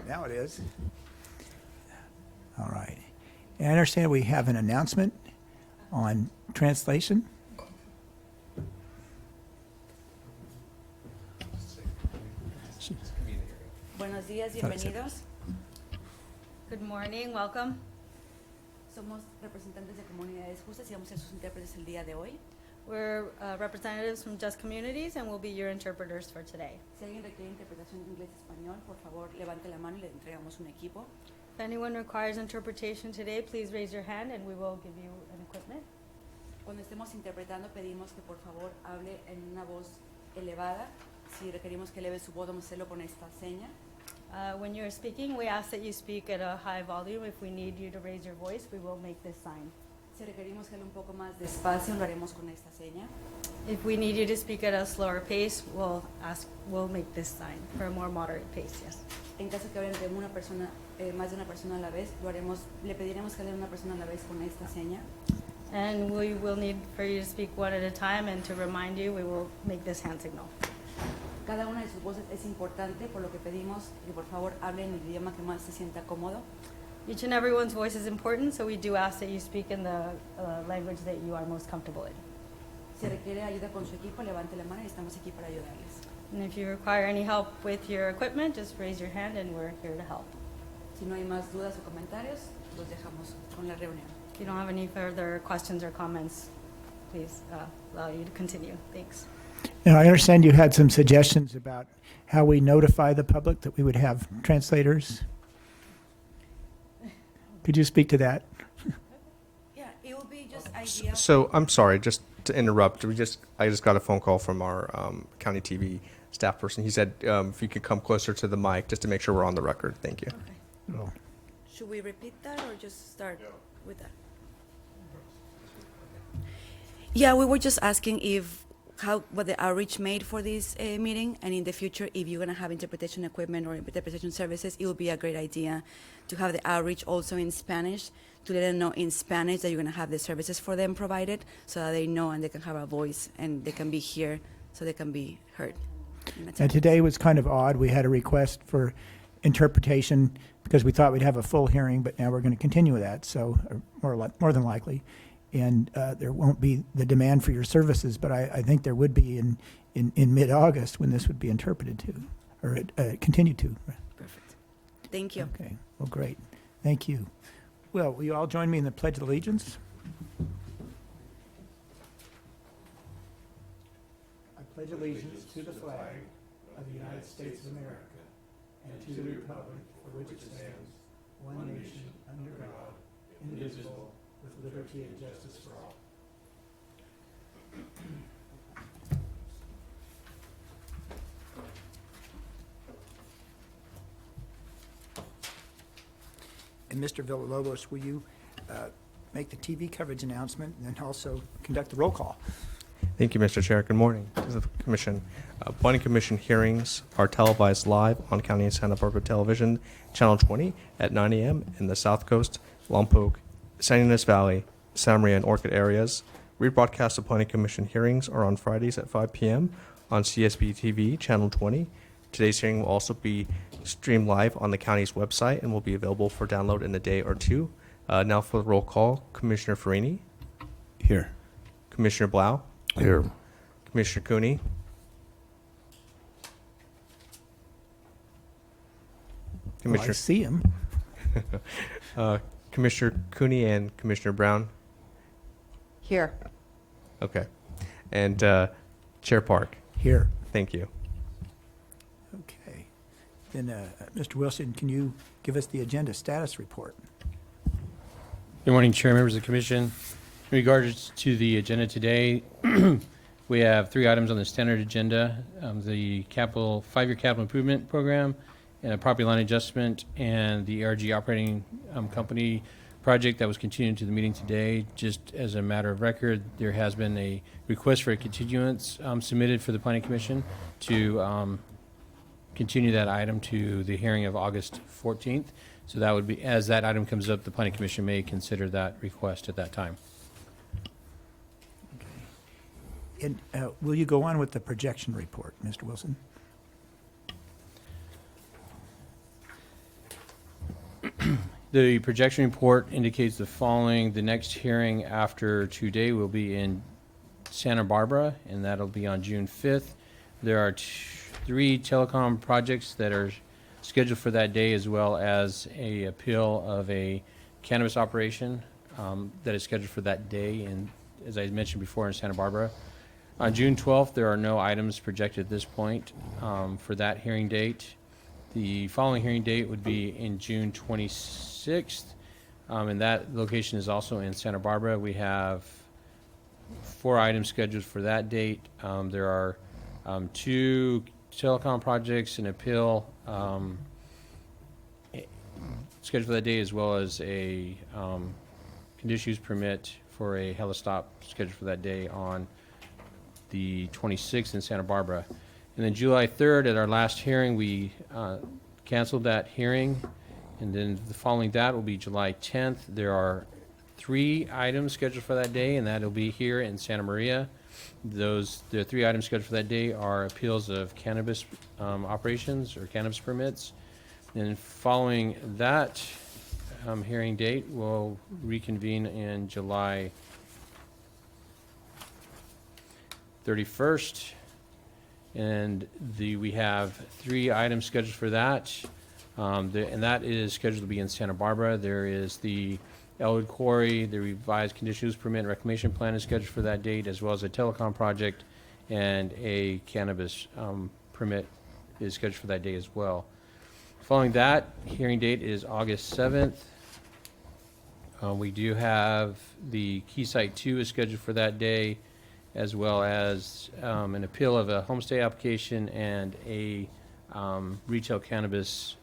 Now it is. All right. And I understand we have an announcement on translation. Buenos días, bienvenidos. Good morning, welcome. Somos representantes de comunidades justas y vamos a ser sus intérpretes el día de hoy. We're representatives from Just Communities and we'll be your interpreters for today. Si alguien requiere interpretación inglés-español, por favor, levante la mano y le entregamos un equipo. If anyone requires interpretation today, please raise your hand and we will give you an equipment. Cuando estemos interpretando, pedimos que por favor hable en una voz elevada. Si requerimos que eleve su voz, vamos a hacerlo con esta seña. When you're speaking, we ask that you speak at a high volume. If we need you to raise your voice, we will make this sign. Si requerimos que hable un poco más despacio, lo haremos con esta seña. If we need you to speak at a slower pace, we'll make this sign for a more moderate pace, yes. En caso que hablen de una persona, más de una persona a la vez, lo haremos, le pediremos que hable de una persona a la vez con esta seña. And we will need for you to speak one at a time, and to remind you, we will make this hand signal. Cada una de sus voces es importante, por lo que pedimos que por favor hable en el idioma que más se sienta cómodo. Each and everyone's voice is important, so we do ask that you speak in the language that you are most comfortable in. Si requiere ayuda con su equipo, levante la mano y estamos aquí para ayudarles. And if you require any help with your equipment, just raise your hand and we're here to help. Si no hay más dudas o comentarios, los dejamos con la reunión. If you don't have any further questions or comments, please allow you to continue. Thanks. Now, I understand you had some suggestions about how we notify the public that we would have translators. Could you speak to that? Yeah, it will be just idea. So I'm sorry, just to interrupt. I just got a phone call from our county TV staff person. He said if you could come closer to the mic just to make sure we're on the record. Thank you. Okay. Oh. Should we repeat that or just start with that? Yeah, we were just asking what the outreach made for this meeting, and in the future, if you're going to have interpretation equipment or interpretation services, it would be a great idea to have the outreach also in Spanish, to let them know in Spanish that you're going to have the services for them provided, so that they know and they can have a voice and they can be here, so they can be heard. And today was kind of odd. We had a request for interpretation because we thought we'd have a full hearing, but now we're going to continue with that, so more than likely. And there won't be the demand for your services, but I think there would be in mid-August when this would be interpreted to, or continued to. Perfect. Thank you. Okay, well, great. Thank you. Well, will you all join me in the Pledge of Allegiance? I pledge allegiance to the flag of the United States of America and to the republic for which it stands, one nation, under God, indivisible, with liberty and justice for all. And Mr. Villalobos, will you make the TV coverage announcement and then also conduct the roll call? Thank you, Mr. Chair. Good morning to the Commission. Planning Commission hearings are televised live on County and Santa Barbara Television, Channel 20 at 9 a.m. in the South Coast, Lompoc, San Ynez Valley, Santa Maria, and Orchid areas. Rebroadcasts of Planning Commission hearings are on Fridays at 5 p.m. on CSB TV, Channel 20. Today's hearing will also be streamed live on the county's website and will be available for download in a day or two. Now for the roll call, Commissioner Farini, Here. Commissioner Blau, Here. Commissioner Cooney, Well, I Commissioner see him. Commissioner Cooney and Commissioner Brown. Here. Okay. And Chair Park. Here. Thank you. Okay. Then, Mr. Wilson, can you give us the agenda status report? Good morning, Chair, members of the Commission. In regards to the agenda today, we have 3 items on the standard agenda, the five-year capital improvement program, and a property line adjustment, and the ARG operating company project that was continued to the meeting today. Just as a matter of record, there has been a request for a continuance submitted for the Planning Commission to continue that item to the hearing of August 14th. So that would be, as that item comes up, the Planning Commission may consider that request at that time. And will you go on with the projection report, Mr. Wilson? The projection report indicates the following. The next hearing after today will be in Santa Barbara, and that'll be on June 5th. There are 3 telecom projects that are scheduled for that day, as well as a appeal of a cannabis operation that is scheduled for that day, and as I mentioned before, in Santa Barbara. On June 12th, there are no items projected at this point for that hearing date. The following hearing date would be in June 26th, and that location is also in Santa Barbara. We have 4 items scheduled for that date. There are 2 telecom projects, an appeal scheduled for that day, as well as a conditional use permit for a helistop scheduled for that day on the 26th in Santa Barbara. And then July 3rd, at our last hearing, we canceled that hearing. And then the following that will be July 10th. There are 3 items scheduled for that day, and that'll be here in Santa Maria. The 3 items scheduled for that day are appeals of cannabis operations or cannabis permits. And following that hearing date, we'll reconvene in July 31st. And we have 3 items scheduled for that. And that is scheduled to be in Santa Barbara. There is the Elwood Quarry, the revised conditional use permit and reclamation plan is scheduled for that date, as well as a telecom project, and a cannabis permit is scheduled for that day as well. Following that, hearing date is August 7th. We do have the Keysite 2 is scheduled for that day, as well as an appeal of a homestay application and a retail cannabis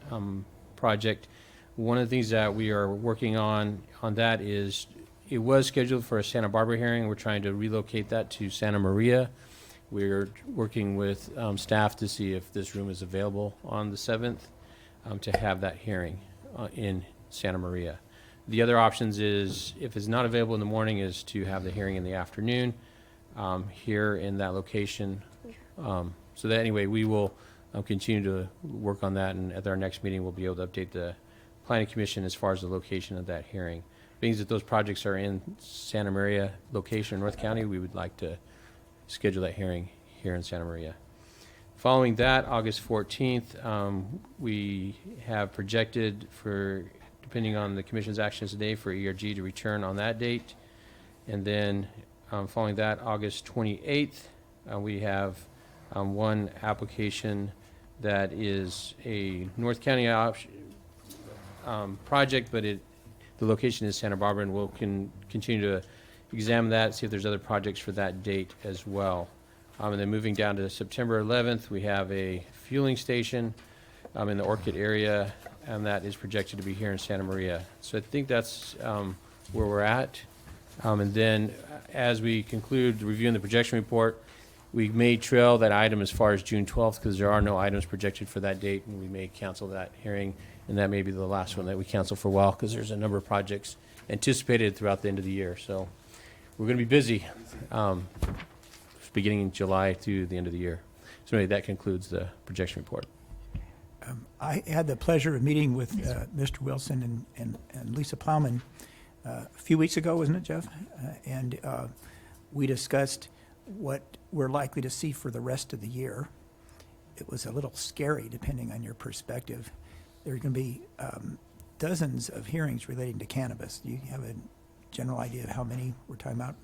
project. One of the things that we are working on that is, it was scheduled for a Santa Barbara hearing. We're trying to relocate that to Santa Maria. We're working with staff to see if this room is available on the 7th to have that hearing in Santa Maria. The other options is, if it's not available in the morning, is to have the hearing in the afternoon here in that location. So that anyway, we will continue to work on that, and at our next meeting, we'll be able to update the Planning Commission as far as the location of that hearing. Being that those projects are in Santa Maria location, North County, we would like to schedule that hearing here in Santa Maria. Following that, August 14th, we have projected for, depending on the Commission's actions today, for ERG to return on that date. And then following that, August 28th, we have 1 application that is a North County project, but the location is Santa Barbara, and we'll continue to examine that, see if there's other projects for that date as well. And then moving down to September 11th, we have a fueling station in the Orchid area, and that is projected to be here in Santa Maria. So I think that's where we're at. And then as we conclude reviewing the projection report, we may trail that item as far as June 12th, because there are no items projected for that date, and we may cancel that hearing, and that may be the last one that we cancel for a while, because there's a number of projects anticipated throughout the end of the year. So we're going to be busy beginning in July through the end of the year. So anyway, that concludes the projection report. I had the pleasure of meeting with Mr. Wilson and Lisa Plowman a few weeks ago, wasn't it, Jeff? And we discussed what we're likely to see for the rest of the year. It was a little scary, depending on your perspective. There are going to be dozens of hearings relating to cannabis. Do you have a general idea of how many we're talking about?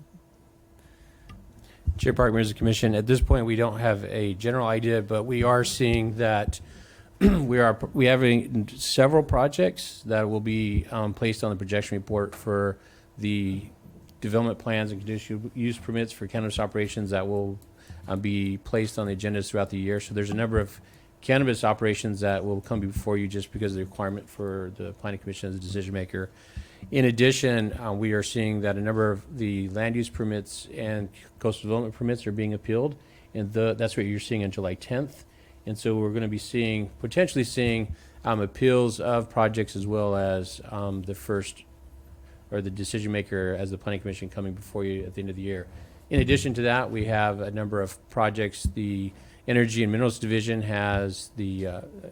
Chair Park, members of the Commission, at this point, we don't have a general idea, but we are seeing that we have several projects that will be placed on the projection report for the development plans and conditional use permits for cannabis operations that will be placed on the agendas throughout the year. So there's a number of cannabis operations that will come before you just because of the requirement for the Planning Commission as a decision maker. In addition, we are seeing that a number of the land use permits and coastal development permits are being appealed, and that's what you're seeing on July 10th. And so we're going to be potentially seeing appeals of projects, as well as the decision maker as the Planning Commission coming before you at the end of the year. In addition to that, we have a number of projects. The Energy and Minerals Division has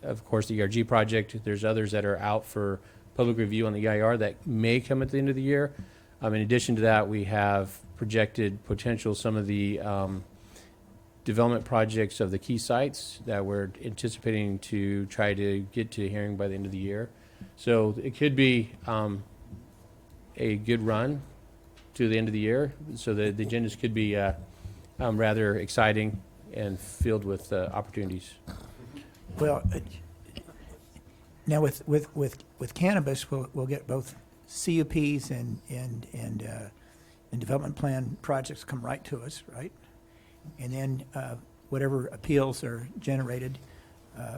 of course, the ERG project. There's others that are out for public review on the EIR that may come at the end of the year. In addition to that, we have projected potential some of the development projects of the key sites that we're anticipating to try to get to hearing by the end of the year. So it could be a good run to the end of the year. So the agendas could be rather exciting and filled with opportunities. Well, now with cannabis, we'll get both CUPs and development plan projects come right to us, right? And then whatever appeals are generated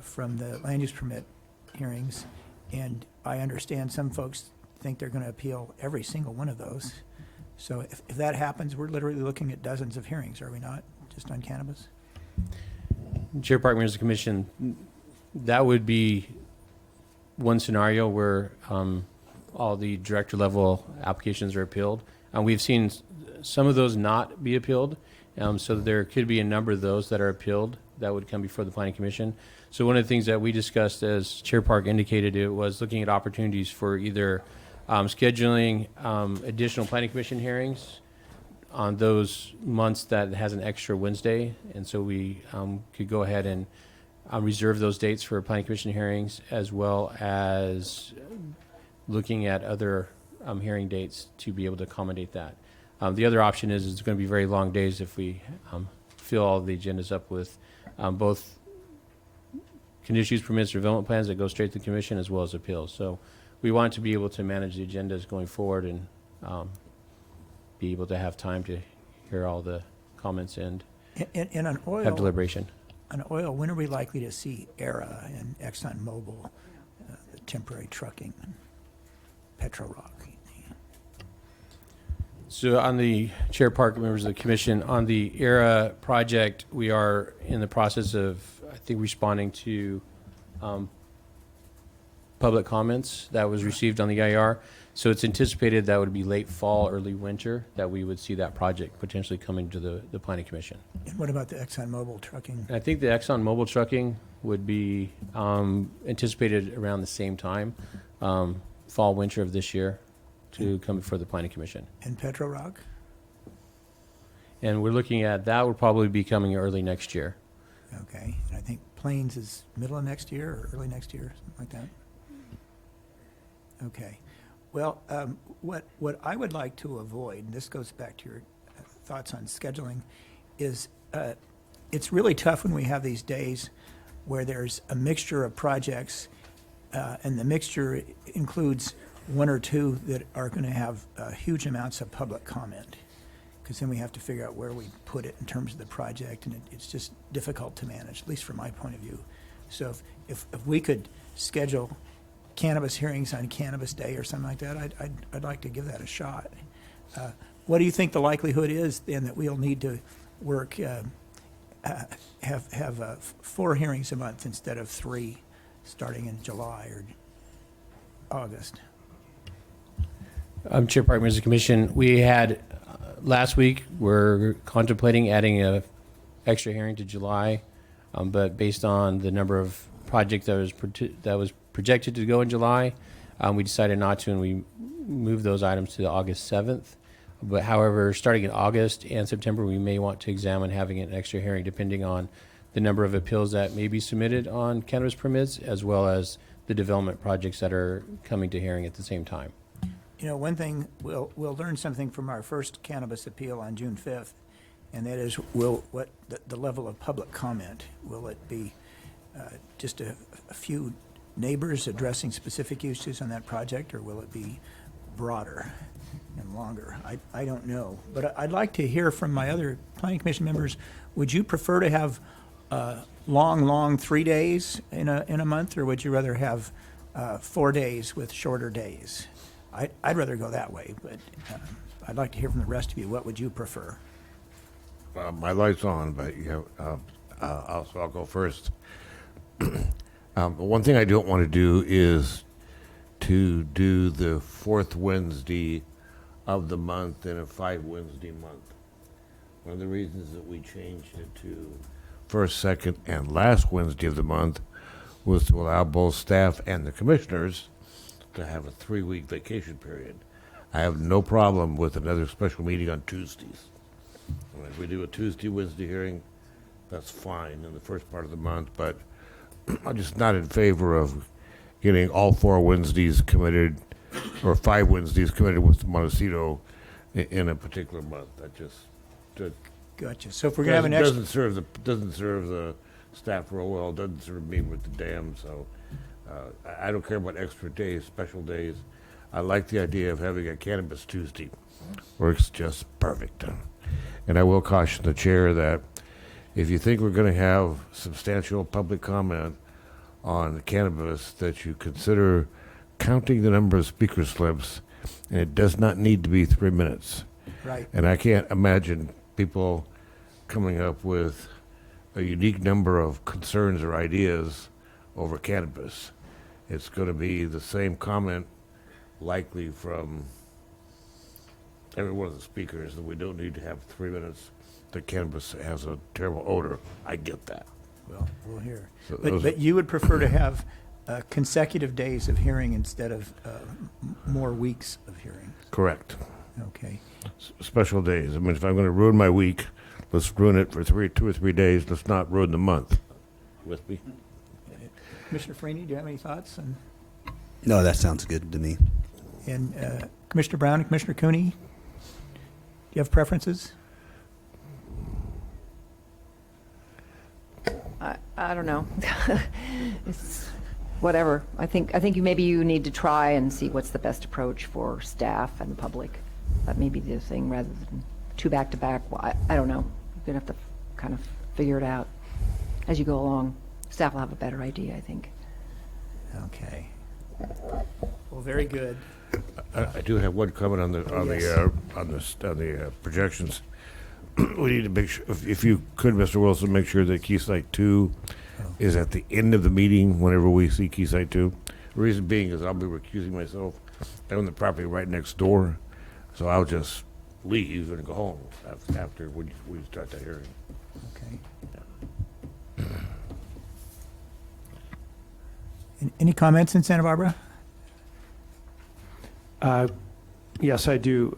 from the land use permit hearings, and I understand some folks think they're going to appeal every single one of those. So if that happens, we're literally looking at dozens of hearings, are we not, just on cannabis? Chair Park, members of the commission, that would be one scenario where all the director level applications are appealed. We've seen some of those not be appealed, so there could be a number of those that are appealed that would come before the planning commission. So one of the things that we discussed, as Chair Park indicated, it was looking at opportunities for either scheduling additional planning commission hearings on those months that has an extra Wednesday, and so we could go ahead and reserve those dates for planning commission hearings, as well as looking at other hearing dates to be able to accommodate that. The other option is it's going to be very long days if we fill all the agendas up with both conditional use permits, development plans that go straight to the commission, as well as appeals. So we want to be able to manage the agendas going forward and be able to have time to hear all the comments and And on have oil, deliberation. when are we likely to see ERA and ExxonMobil, the temporary trucking, and PetroRock? So on the Chair Park, members of the commission, on the ERA project, we are in the process of, I think, responding to public comments that was received on the EIR. So it's anticipated that would be late fall, early winter, that we would see that project potentially coming to the planning commission. And what about the ExxonMobil trucking? And I think the ExxonMobil trucking would be anticipated around the same time, fall, winter of this year, to come before the planning commission. And PetroRock? And we're looking at, that would probably be coming early next year. Okay, and I think Plains is middle of next year or early next year, something like that. Okay, well, what I would like to avoid, and this goes back to your thoughts on scheduling, is it's really tough when we have these days where there's a mixture of projects, and the mixture includes one or two that are going to have huge amounts of public comment, because then we have to figure out where we put it in terms of the project, and it's just difficult to manage, at least from my point of view. So if we could schedule cannabis hearings on Cannabis Day or something like that, I'd like to give that a shot. What do you think the likelihood is then that we'll need to work, have 4 hearings a month instead of 3, starting in July or August? Chair Park, members of the commission, we had last week, we're contemplating adding a extra hearing to July, but based on the number of projects that was projected to go in July, we decided not to, and we moved those items to August 7th. But however, starting in August and September, we may want to examine having an extra hearing depending on the number of appeals that may be submitted on cannabis permits, as well as the development projects that are coming to hearing at the same time. You know, one thing, we'll learn something from our first cannabis appeal on June 5th, and that is, what the level of public comment? Will it be just a few neighbors addressing specific issues on that project, or will it be broader and longer? I don't know. But I'd like to hear from my other planning commission members. Would you prefer to have long 3 days in a month, or would you rather have 4 days with shorter days? I'd rather go that way, but I'd like to hear from the rest of you. What would you prefer? My light's on, but I'll go first. One thing I don't want to do is to do the 4th Wednesday of the month in a 5 Wednesday month. One of the reasons that we changed it to first, second, and last Wednesday of the month was to allow both staff and the commissioners to have a 3-week vacation period. I have no problem with another special meeting on Tuesdays. I mean, if we do a Tuesday, Wednesday hearing, that's fine in the first part of the month, but I'm just not in favor of getting all 4 Wednesdays committed, or 5 Wednesdays committed with Montecito in a particular month. That just Gotcha. So if we're going to have an extra, doesn't serve the staff real well, doesn't serve me with the dam, so I don't care about extra days, special days. I like the idea of having a Cannabis Tuesday. Works just perfect. And I will caution the chair that if you think we're going to have substantial public comment on cannabis, that you consider counting the number of speaker slips, and it does not need to be 3 minutes. right, And I can't imagine people coming up with a unique number of concerns or ideas over cannabis. It's going to be the same comment likely from every one of the speakers, that we don't need to have 3 minutes, that cannabis has a terrible odor. I get that. well, we'll hear. So But, those- but you would prefer to have consecutive days of hearing instead of more weeks of hearings? Correct. Okay. Special days. I mean, if I'm going to ruin my week, let's ruin it for 2 or 3 days. Let's not ruin the month. With me? Commissioner Freeney, do you have any thoughts? No, that sounds good to me. And Commissioner Brown and Commissioner Cooney, do you have preferences? I don't know. It's whatever. I think maybe you need to try and see what's the best approach for staff and the public. That may be the thing rather than 2 back-to-back. Well, I don't know. You're going to have to kind of figure it out as you go along. Staff will have a better idea, I think. Okay. Well, very good. I do have one comment on the projections. We need to make sure, if you could, Mr. Wilson, make sure that Key Site 2 is at the end of the meeting whenever we see Key Site 2. The reason being is I'll be recusing myself. I own the property right next door, so I'll just leave and go home after we start the hearing. Okay. Any comments in Santa Barbara? Yes, I do.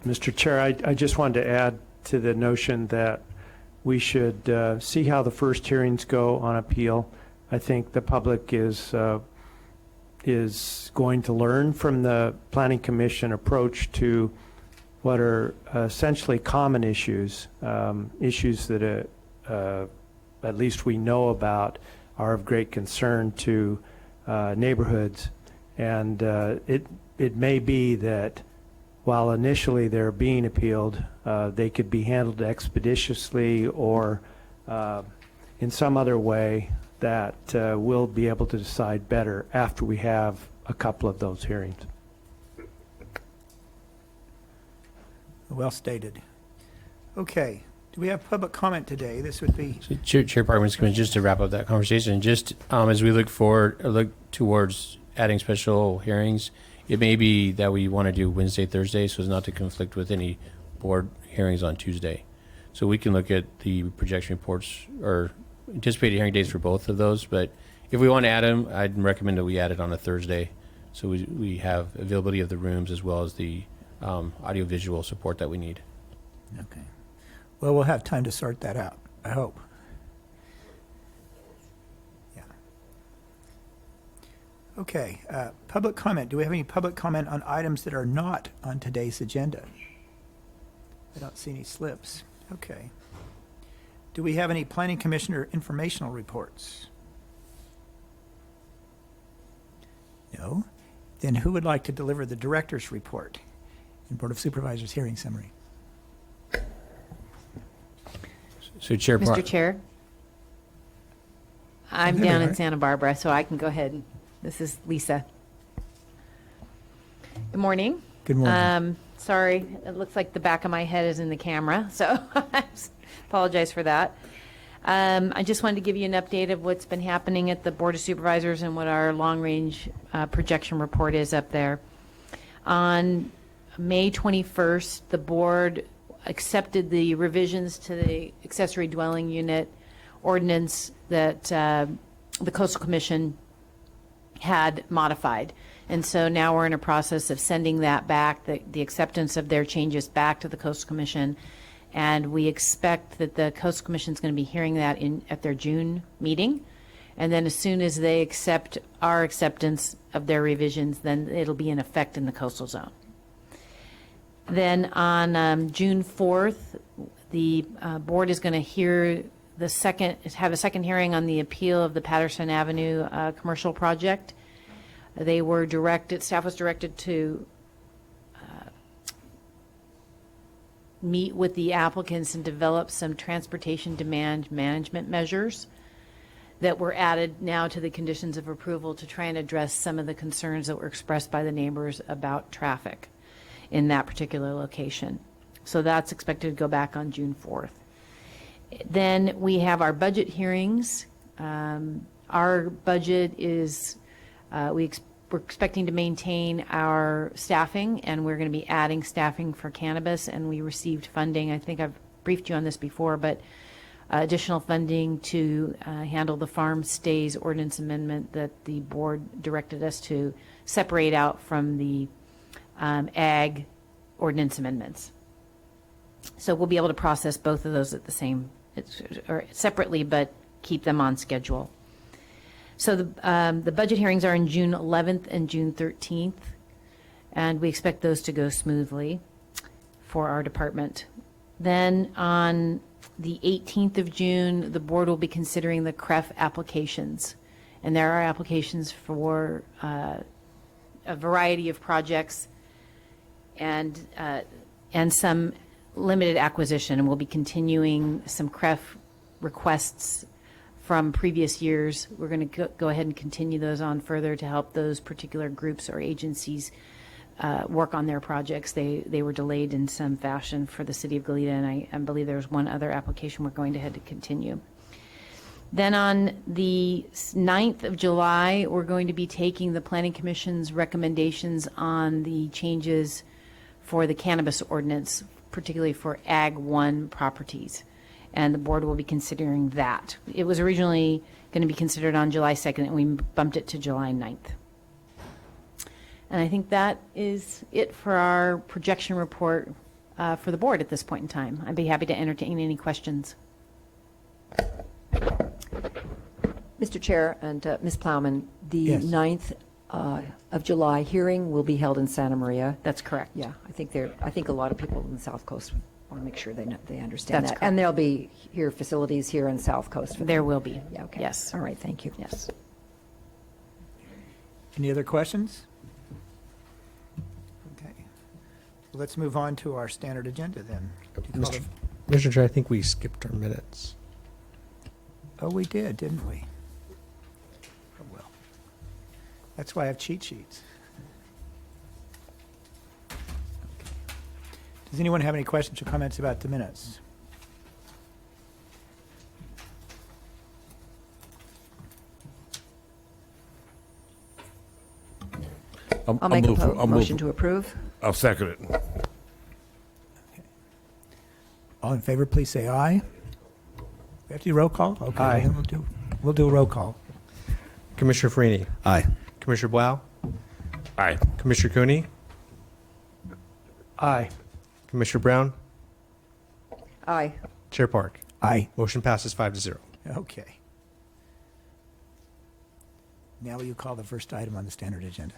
Mr. Chair, I just wanted to add to the notion that we should see how the first hearings go on appeal. I think the public is going to learn from the Planning Commission approach to what are essentially common issues, issues that at least we know about are of great concern to neighborhoods. And it may be that while initially they're being appealed, they could be handled expeditiously or in some other way that we'll be able to decide better after we have a couple of those hearings. Well stated. Okay. Do we have public comment today? This would be, So Chair Parkman's coming just to wrap up that conversation, just as we look towards adding special hearings, it may be that we want to do Wednesday, Thursday, so as not to conflict with any board hearings on Tuesday. So we can look at the projection reports or anticipated hearing dates for both of those, but if we want to add them, I'd recommend that we add it on a Thursday, so we have availability of the rooms as well as the audiovisual support that we need. okay. Well, we'll have time to sort that out, I hope. Yeah. Okay, public comment. Do we have any public comment on items that are not on today's agenda? I don't see any slips. Okay. Do we have any planning commissioner informational reports? No? Then who would like to deliver the director's report and Board of Supervisors hearing summary? So Chair Mr. Chair, I'm There we down are. in Santa Barbara, so I can go ahead. This is Lisa. Good morning. Good morning. Sorry, it looks like the back of my head is in the camera, so I apologize for that. I just wanted to give you an update of what's been happening at the Board of Supervisors and what our long-range projection report is up there. On May 21st, the board accepted the revisions to the accessory dwelling unit ordinance that the Coastal Commission had modified. And so now we're in a process of sending that back, the acceptance of their changes back to the Coastal Commission. And we expect that the Coastal Commission is going to be hearing that at their June meeting. And then as soon as they accept our acceptance of their revisions, then it'll be in effect in the coastal zone. Then on June 4th, the board is going to have a second hearing on the appeal of the Patterson Avenue commercial project. Staff was directed to meet with the applicants and develop some transportation demand management measures that were added now to the conditions of approval to try and address some of the concerns that were expressed by the neighbors about traffic in that particular location. So that's expected to go back on June 4th. Then we have our budget hearings. Our budget is, we're expecting to maintain our staffing, and we're going to be adding staffing for cannabis, and we received funding. I think I've briefed you on this before, but additional funding to handle the farm stays ordinance amendment that the board directed us to separate out from the ag ordinance amendments. So we'll be able to process both of those at the same, or separately, but keep them on schedule. So the budget hearings are in June 11th and June 13th, and we expect those to go smoothly for our department. Then on the 18th of June, the board will be considering the CREF applications. And there are applications for a variety of projects and some limited acquisition. And we'll be continuing some CREF requests from previous years. We're going to go ahead and continue those on further to help those particular groups or agencies work on their projects. They were delayed in some fashion for the city of Goleta, and I believe there's one other application we're going to have to continue. Then on the 9th of July, we're going to be taking the Planning Commission's recommendations on the changes for the cannabis ordinance, particularly for Ag 1 properties. And the board will be considering that. It was originally going to be considered on July 2nd, and we bumped it to July 9th. And I think that is it for our projection report for the board at this point in time. I'd be happy to entertain any questions. Mr. Chair and Ms. Plowman, the Yes. 9th of July hearing will be held in Santa Maria. That's correct. Yeah, I think a lot of people in the South Coast want to make sure they understand That's that. correct. And there'll be facilities here in South Coast. For There will be. Yeah, okay. Yes. All right, thank you. Yes. Any other questions? Okay. Well, let's move on to our standard agenda then. Do you call Mr. Chair, I think we skipped our minutes. Oh, we did, didn't we? Oh, well. That's why I have cheat sheets. Okay. Does anyone have any questions or comments about the minutes? I'll make a I'll motion move. to approve. I'll second it. All in favor, please say aye. We have to do roll call? Okay, Aye. We'll do a roll call. Commissioner Farini, Aye. Commissioner Blau, Aye. Commissioner Cooney, Aye. Commissioner Brown, Aye. Chair Park. Aye. Motion passes 5-0. Okay. Now will you call the first item on the standard agenda?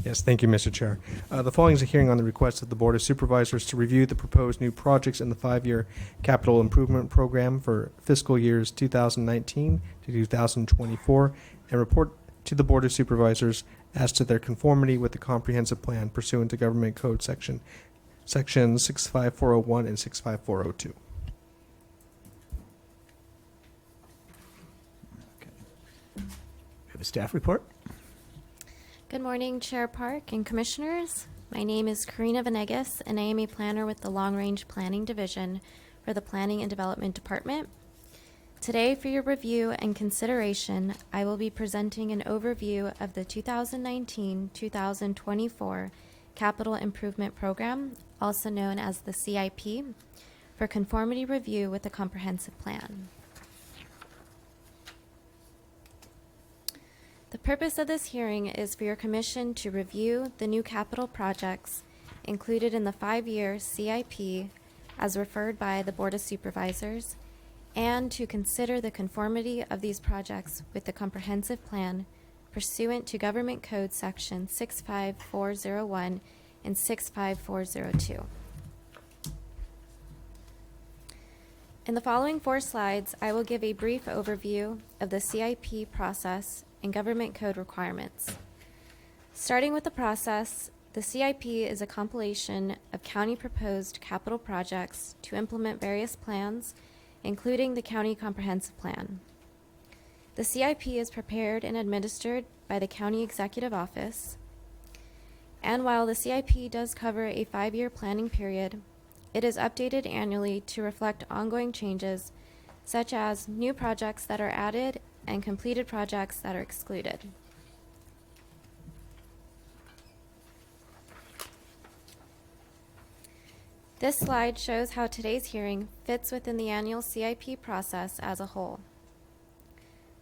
Yes, thank you, Mr. Chair. The following is a hearing on the request of the Board of Supervisors to review the proposed new projects in the 5-year capital improvement program for fiscal years 2019 to 2024 and report to the Board of Supervisors as to their conformity with the comprehensive plan pursuant to Government Code Sections 65401 and 65402. Okay. We have a staff report? Good morning, Chair Park and Commissioners. My name is Karina Venegas, and I am a planner with the Long Range Planning Division for the Planning and Development Department. Today, for your review and consideration, I will be presenting an overview of the 2019-2024 Capital Improvement Program, also known as the CIP, for conformity review with the comprehensive plan. The purpose of this hearing is for your commission to review the new capital projects included in the 5-year CIP as referred by the Board of Supervisors, and to consider the conformity of these projects with the comprehensive plan pursuant to Government Code Section 65401 and 65402. In the following 4 slides, I will give a brief overview of the CIP process and Government Code requirements. Starting with the process, the CIP is a compilation of county proposed capital projects to implement various plans, including the County Comprehensive Plan. The CIP is prepared and administered by the County Executive Office, and while the CIP does cover a 5-year planning period, it is updated annually to reflect ongoing changes, such as new projects that are added and completed projects that are excluded. This slide shows how today's hearing fits within the annual CIP process as a whole.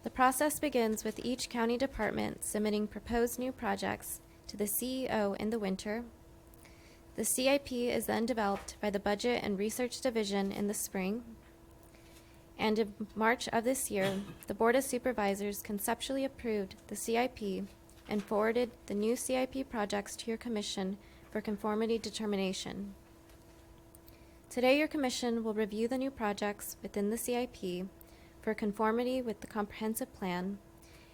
The process begins with each county department submitting proposed new projects to the CEO in the winter. The CIP is then developed by the Budget and Research Division in the spring. And in March of this year, the Board of Supervisors conceptually approved the CIP and forwarded the new CIP projects to your commission for conformity determination. Today, your commission will review the new projects within the CIP for conformity with the comprehensive plan,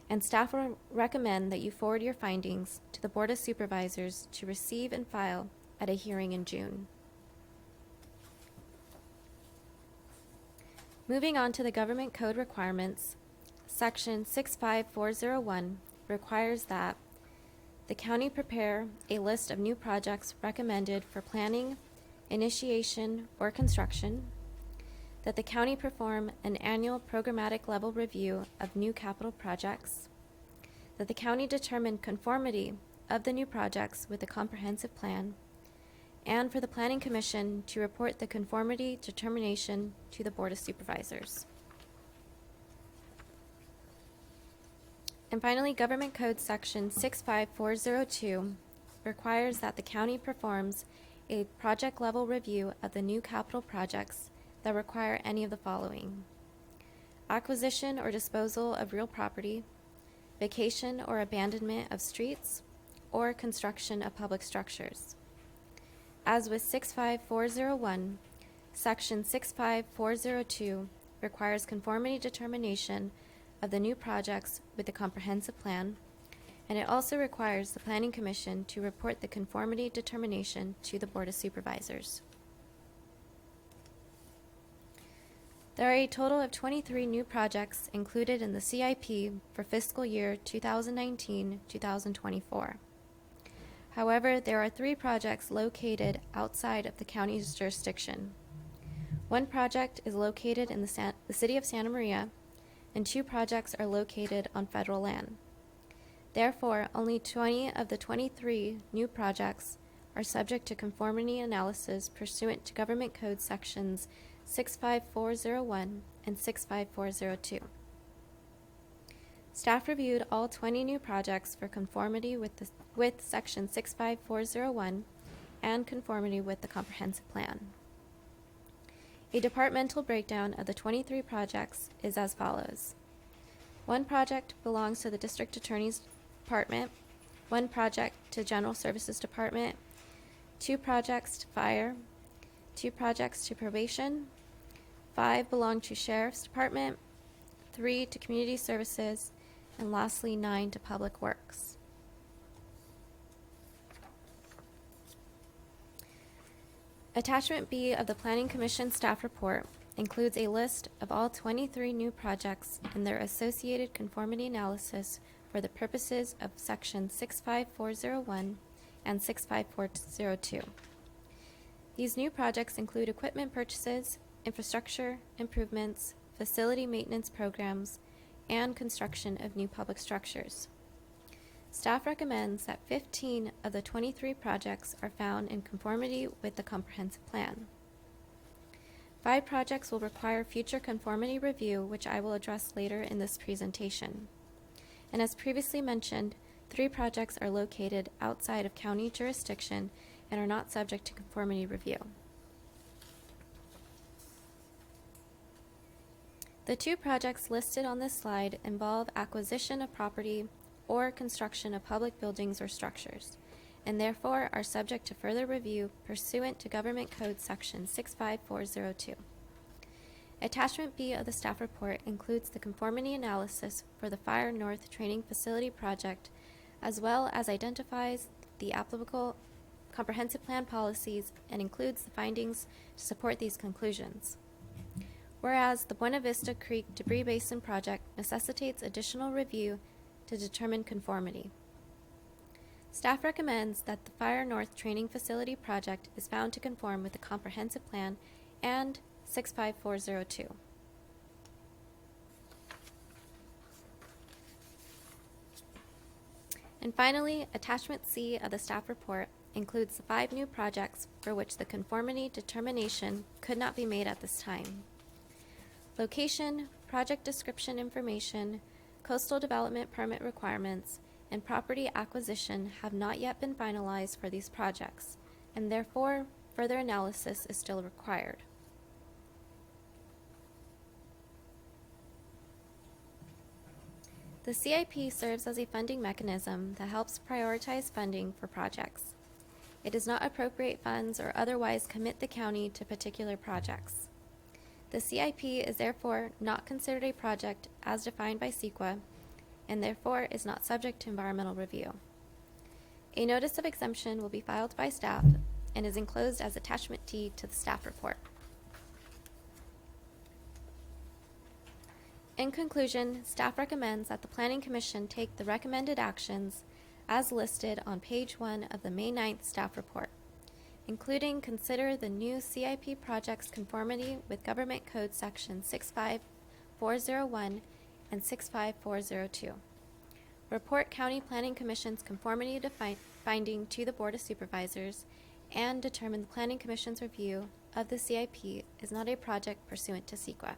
and staff will recommend that you forward your findings to the Board of Supervisors to receive and file at a hearing in June. Moving on to the Government Code requirements, Section 65401 requires that the county prepare a list of new projects recommended for planning, initiation, or construction, that the county perform an annual programmatic level review of new capital projects, that the county determine conformity of the new projects with the comprehensive plan, and for the Planning Commission to report the conformity determination to the Board of Supervisors. And finally, Government Code Section 65402 requires that the county performs a project-level review of the new capital projects that require any of the following: acquisition or disposal of real property, vacation or abandonment of streets, or construction of public structures. As with 65401, Section 65402 requires conformity determination of the new projects with the comprehensive plan, and it also requires the Planning Commission to report the conformity determination to the Board of Supervisors. There are a total of 23 new projects included in the CIP for fiscal year 2019-2024. However, there are 3 projects located outside of the county's jurisdiction. One project is located in the city of Santa Maria, and 2 projects are located on federal land. Therefore, only 20 of the 23 new projects are subject to conformity analysis pursuant to Government Code Sections 65401 and 65402. Staff reviewed all 20 new projects for conformity with Section 65401 and conformity with the comprehensive plan. A departmental breakdown of the 23 projects is as follows. 1 project belongs to the District Attorney's Department, 1 project to General Services Department, 2 projects to Fire, 2 projects to Probation, 5 belong to Sheriff's Department, 3 to Community Services, and lastly 9 to Public Works. Attachment B of the Planning Commission staff report includes a list of all 23 new projects and their associated conformity analysis for the purposes of Section 65401 and 65402. These new projects include equipment purchases, infrastructure improvements, facility maintenance programs, and construction of new public structures. Staff recommends that 15 of the 23 projects are found in conformity with the comprehensive plan. 5 projects will require future conformity review, which I will address later in this presentation. and as previously mentioned, 3 projects are located outside of county jurisdiction and are not subject to conformity review. The 2 projects listed on this slide involve acquisition of property or construction of public buildings or structures, and therefore are subject to further review pursuant to Government Code Section 65402. Attachment B of the staff report includes the conformity analysis for the Fire North Training Facility project, as well as identifies the applicable comprehensive plan policies and includes the findings to support these conclusions. Whereas the Buena Vista Creek Debris Basin project necessitates additional review to determine conformity. Staff recommends that the Fire North Training Facility project is found to conform with the comprehensive plan and 65402. And finally, attachment C of the staff report includes the 5 new projects for which the conformity determination could not be made at this time. Location, project description information, coastal development permit requirements, and property acquisition have not yet been finalized for these projects, and therefore further analysis is still required. The CIP serves as a funding mechanism that helps prioritize funding for projects. It does not appropriate funds or otherwise commit the county to particular projects. The CIP is therefore not considered a project as defined by CEQA, and therefore is not subject to environmental review. A notice of exemption will be filed by staff and is enclosed as attachment T to the staff report. In conclusion, staff recommends that the Planning Commission take the recommended actions as listed on page 1 of the May 9th staff report, including consider the new CIP project's conformity with Government Code Section 65401 and 65402. Report County Planning Commission's conformity to finding to the Board of Supervisors, and determine the Planning Commission's review of the CIP is not a project pursuant to CEQA.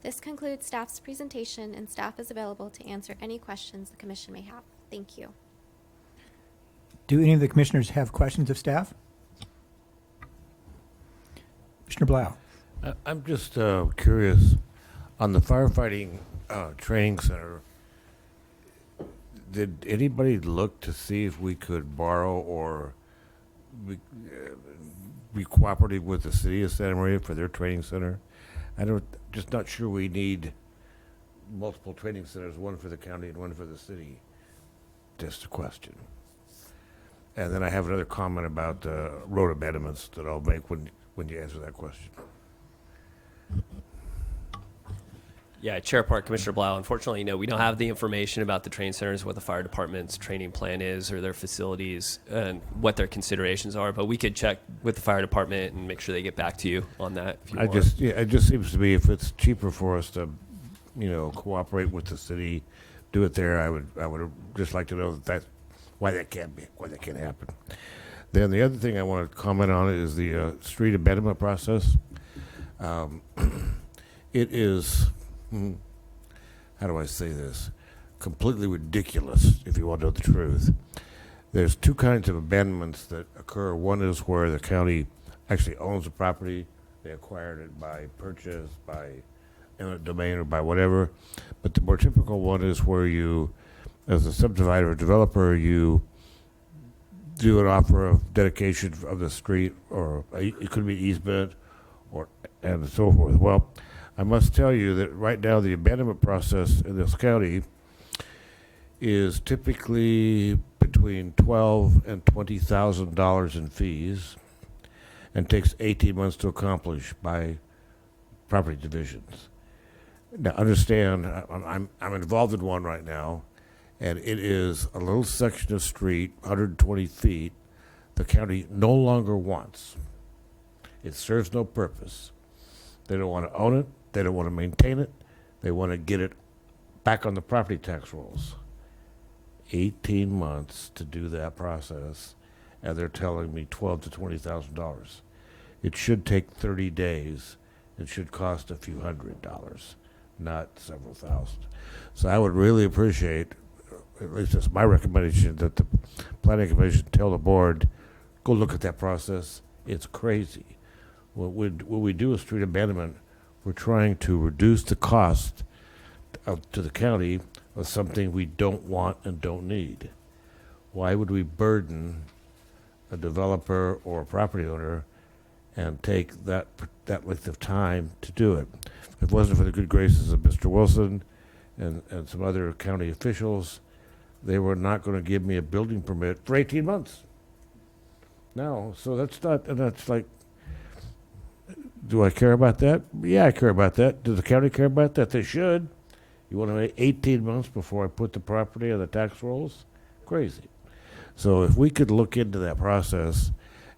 This concludes staff's presentation, and staff is available to answer any questions the Commission may have. Thank you. Do any of the commissioners have questions of staff? Commissioner Blau. I'm just curious, on the firefighting training center, did anybody look to see if we could borrow or be cooperative with the city of Santa Maria for their training center? Just not sure we need multiple training centers, one for the county and one for the city. Just a question. And then I have another comment about road abandonments that I'll make when you answer that question. Yeah, Chair Park, Commissioner Blau. Unfortunately, we don't have the information about the training centers, what the fire department's training plan is, or their facilities, and what their considerations are. But we could check with the fire department and make sure they get back to you on that. If you want. It just seems to me if it's cheaper for us to, cooperate with the city, do it there. I would just like to know that's why that can't happen. Then the other thing I want to comment on is the street abandonment process. It is. How do I say this? Completely ridiculous, if you want to know the truth. There's 2 kinds of abandonments that occur. One is where the county actually owns the property. They acquired it by purchase, by eminent domain, or by whatever. But the more typical one is where you, as a subdivider or developer, you do an offer of dedication of the street, or it could be easement, and so forth. Well, I must tell you that right now the abandonment process in this county is typically between $12,000 and $20,000 in fees, and takes 18 months to accomplish by property divisions. Now, understand, I'm involved in one right now, and it is a little section of street, 120 feet, the county no longer wants. It serves no purpose. They don't want to own it. They don't want to maintain it. They want to get it back on the property tax rolls. 18 months to do that process, and they're telling me $12,000 to $20,000. It should take 30 days. It should cost a few $100s, not several thousand. So I would really appreciate, at least it's my recommendation, that the planning commission tell the board, go look at that process. It's crazy. When we do a street abandonment, we're trying to reduce the cost to the county of something we don't want and don't need. Why would we burden a developer or a property owner and take that length of time to do it? If it wasn't for the good graces of Mr. Wilson and some other county officials, they were not going to give me a building permit for 18 months. No, so that's not, and that's like, do I care about that? Yeah, I care about that. Does the county care about that? They should. You want to wait 18 months before I put the property on the tax rolls? Crazy. So if we could look into that process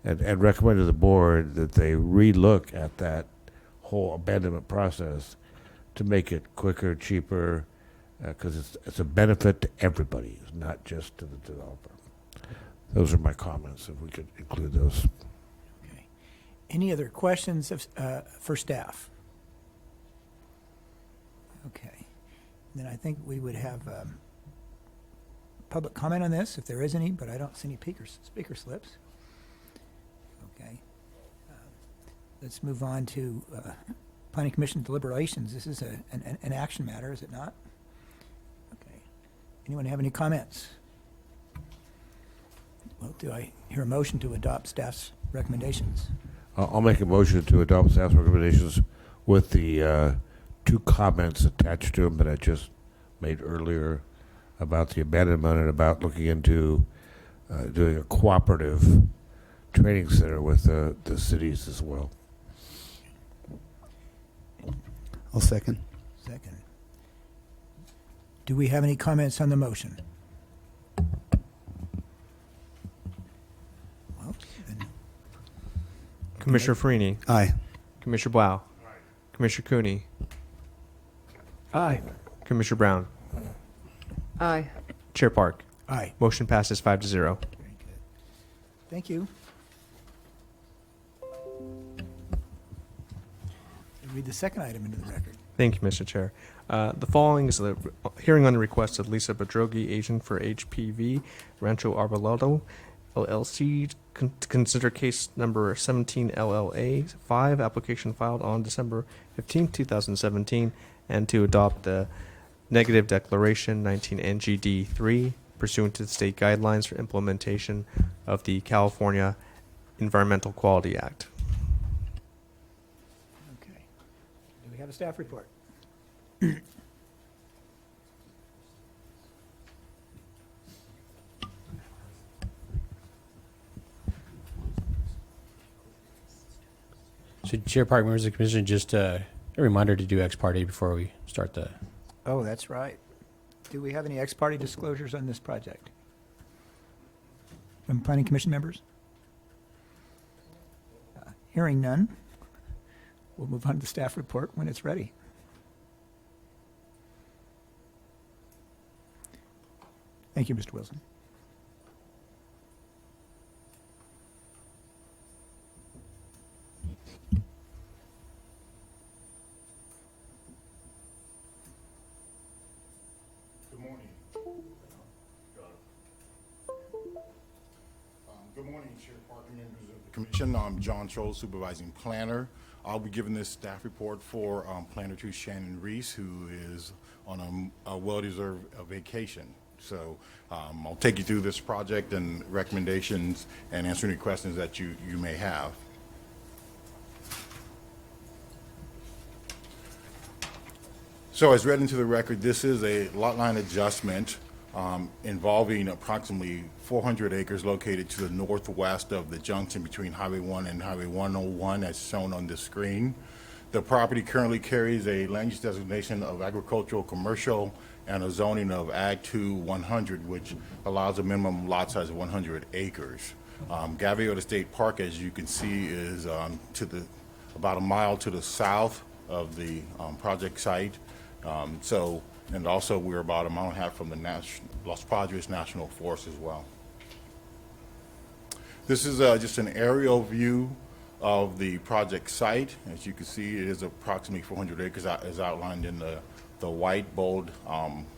and recommend to the board that they relook at that whole abandonment process to make it quicker, cheaper, because it's a benefit to everybody, not just to the developer. Those are my comments, if we could include those. Okay. Any other questions for staff? Okay. Then I think we would have public comment on this, if there is any, but I don't see any speaker slips. Okay. Let's move on to Planning Commission deliberations. This is an action matter, is it not? Okay. Anyone have any comments? Well, do I hear a motion to adopt staff's recommendations? I'll make a motion to adopt staff's recommendations with the two comments attached to them that I just made earlier about the abandonment and about looking into doing a cooperative training center with the cities as well. I'll second. Second. Do we have any comments on the motion? Well, then, Commissioner Farini, Aye. Commissioner Blau, Commissioner Cooney, Aye. Commissioner Brown, Aye. Chair Park. aye. Motion passes 5-0. Very good. Thank you. Read the second item into the record. Thank you, Mr. Chair. The following is a hearing on the request of Lisa Bedrogi, agent for HPV Rancho Arbolado, LLC, to consider case number 17 LLA 5, application filed on December 15, 2017, and to adopt the negative declaration 19 NGD 3 pursuant to the state guidelines for implementation of the California Environmental Quality Act. Okay. Do we have a staff report? So Chair Park, members of the commission, just a reminder to do ex parte before we start the, Oh, that's right. Do we have any ex parte disclosures on this project? From Planning Commission members? Hearing none, we'll move on to the staff report when it's ready. Thank you, Mr. Wilson. Good morning. Good morning, Chair Park and members of the Commission. I'm John Troll, Supervising Planner. I'll be giving this staff report for Planner 2 Shannon Reese, who is on a well-deserved vacation. So I'll take you through this project and recommendations and answer any questions that you may have. So as read into the record, this is a lot line adjustment involving approximately 400 acres located to the northwest of the junction between Highway 1 and Highway 101 as shown on the screen. The property currently carries a land use designation of agricultural commercial and a zoning of Ag 2 100, which allows a minimum lot size of 100 acres. Gaviota State Park, as you can see, is about a mile to the south of the project site. And also we're about a mile and a half from the Los Padres National Forest as well. This is just an aerial view of the project site. As you can see, it is approximately 400 acres as outlined in the white bold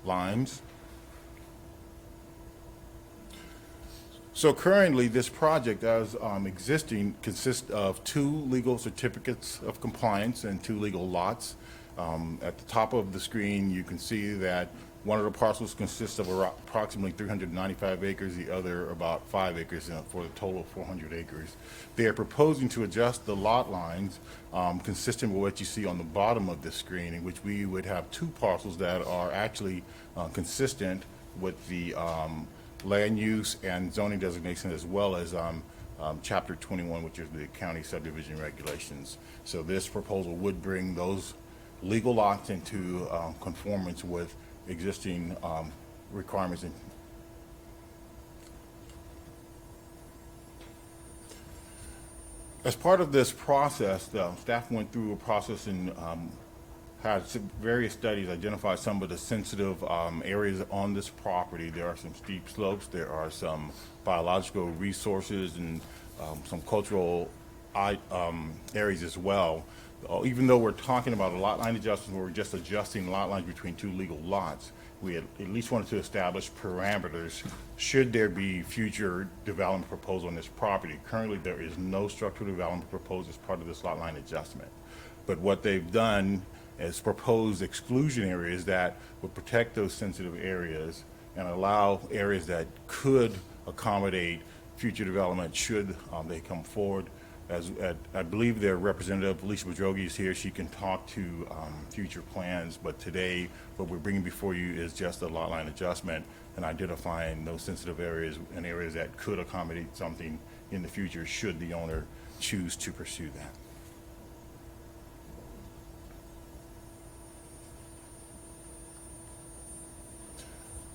lines. So currently, this project as existing consists of 2 legal certificates of compliance and 2 legal lots. At the top of the screen, you can see that one of the parcels consists of approximately 395 acres, the other about 5 acres, for a total of 400 acres. They are proposing to adjust the lot lines consistent with what you see on the bottom of the screen, in which we would have 2 parcels that are actually consistent with the land use and zoning designation, as well as Chapter 21, which is the county subdivision regulations. So this proposal would bring those legal lots into conformance with existing requirements. As part of this process, the staff went through a process and had various studies identify some of the sensitive areas on this property. There are some steep slopes, there are some biological resources, and some cultural areas as well. Even though we're talking about a lot line adjustment, where we're just adjusting lot lines between 2 legal lots, we at least wanted to establish parameters should there be future development proposal on this property. Currently, there is no structural development proposed as part of this lot line adjustment. But what they've done is proposed exclusion areas that would protect those sensitive areas and allow areas that could accommodate future development should they come forward. As I believe their representative, Alicia Bedrogi, is here. She can talk to future plans, but today what we're bringing before you is just a lot line adjustment and identifying those sensitive areas and areas that could accommodate something in the future should the owner choose to pursue that.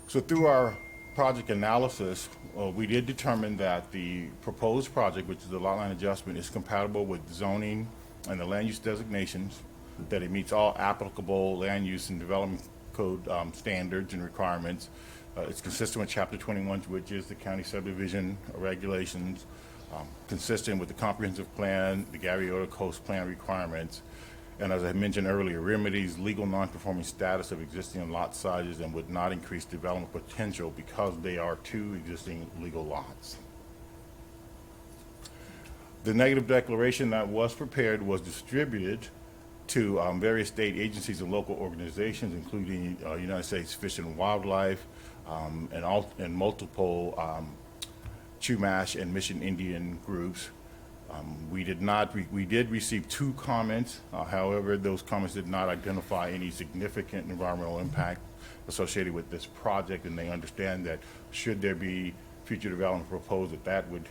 So through our project analysis, we did determine that the proposed project, which is the lot line adjustment, is compatible with zoning and the land use designations, that it meets all applicable land use and development code standards and requirements. It's consistent with Chapter 21, which is the county subdivision regulations, consistent with the comprehensive plan, the Gaviota Coast Plan requirements, and as I mentioned earlier, remedies legal non-conforming status of existing lot sizes and would not increase development potential because they are 2 existing legal lots. The negative declaration that was prepared was distributed to various state agencies and local organizations, including United States Fish and Wildlife and multiple Chumash and Mission Indian groups. We did receive 2 comments. However, those comments did not identify any significant environmental impact associated with this project, and they understand that should there be future development proposed, that would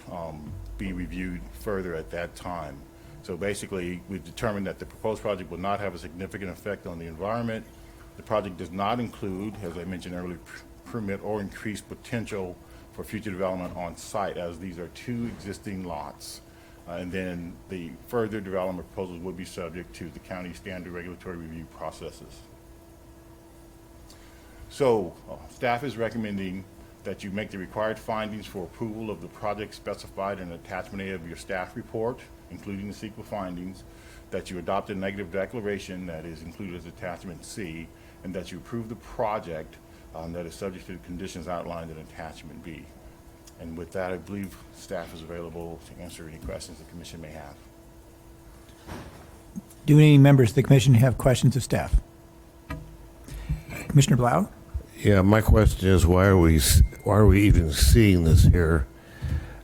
be reviewed further at that time. So basically, we've determined that the proposed project will not have a significant effect on the environment. The project does not include, as I mentioned earlier, permit or increase potential for future development on site, as these are 2 existing lots. And then the further development proposals would be subject to the county standard regulatory review processes. So staff is recommending that you make the required findings for approval of the project specified in attachment A of your staff report, including the CEQA findings, that you adopt a negative declaration that is included as attachment C, and that you approve the project that is subject to the conditions outlined in attachment B. And with that, I believe staff is available to answer any questions the commission may have. Do any members of the commission have questions of staff? Commissioner Blau? Yeah, my question is, why are we even seeing this here?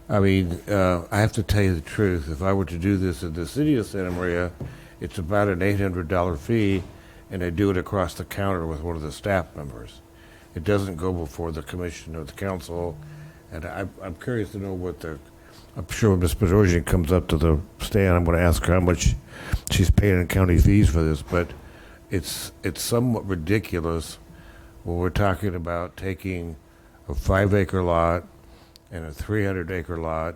I mean, I have to tell you the truth. If I were to do this in the city of Santa Maria, it's about an $800 fee, and I do it across the counter with one of the staff members. It doesn't go before the commission or the council. And I'm curious to know I'm sure when Ms. Bedrosian comes up to the stand, I'm going to ask her how much she's paying in county fees for this, but it's somewhat ridiculous when we're talking about taking a 5-acre lot and a 300-acre lot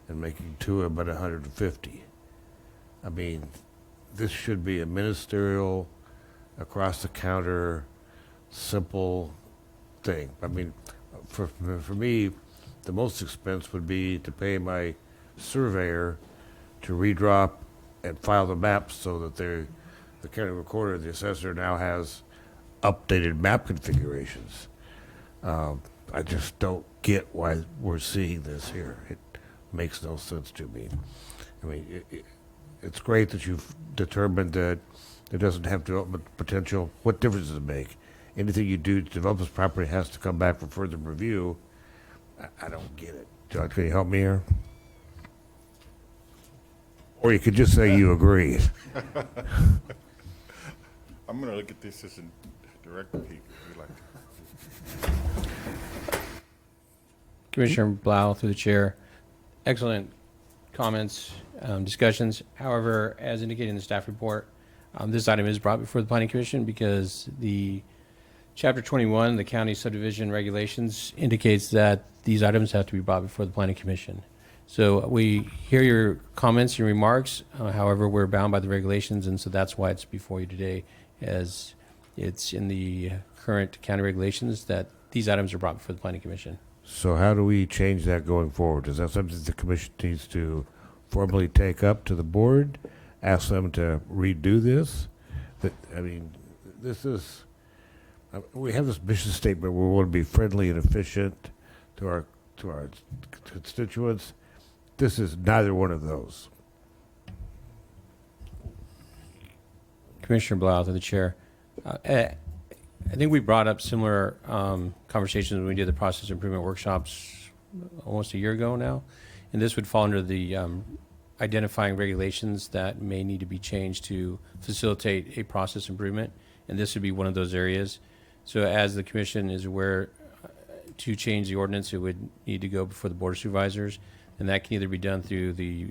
and making 2 about 150. I mean, this should be a ministerial, across-the-counter, simple thing. I mean, for me, the most expense would be to pay my surveyor to redraw and file the maps so that the county recorder, the assessor now has updated map configurations. I just don't get why we're seeing this here. It makes no sense to me. I mean, it's great that you've determined that it doesn't have development potential. What difference does it make? Anything you do to develop this property has to come back for further review. I don't get it. John, can you help me here? Or you could just say you agree. I'm going to look at the assistant director, if you'd like to. Commissioner Blau, through the chair, excellent comments, discussions. However, as indicated in the staff report, this item is brought before the Planning Commission because the Chapter 21, the county subdivision regulations, indicates that these items have to be brought before the Planning Commission. So we hear your comments, your remarks. However, we're bound by the regulations, and so that's why it's before you today, as it's in the current county regulations that these items are brought before the Planning Commission. So how do we change that going forward? Is that something the commission needs to formally take up to the board, ask them to redo this? I mean, this is, we have this mission statement where we want to be friendly and efficient to our constituents. This is neither one of those. Commissioner Blau, to the chair. I think we brought up similar conversations when we did the process improvement workshops almost a year ago now. And this would fall under the identifying regulations that may need to be changed to facilitate a process improvement. And this would be one of those areas. So as the commission is aware, to change the ordinance, it would need to go before the Board of Supervisors. And that can either be done through the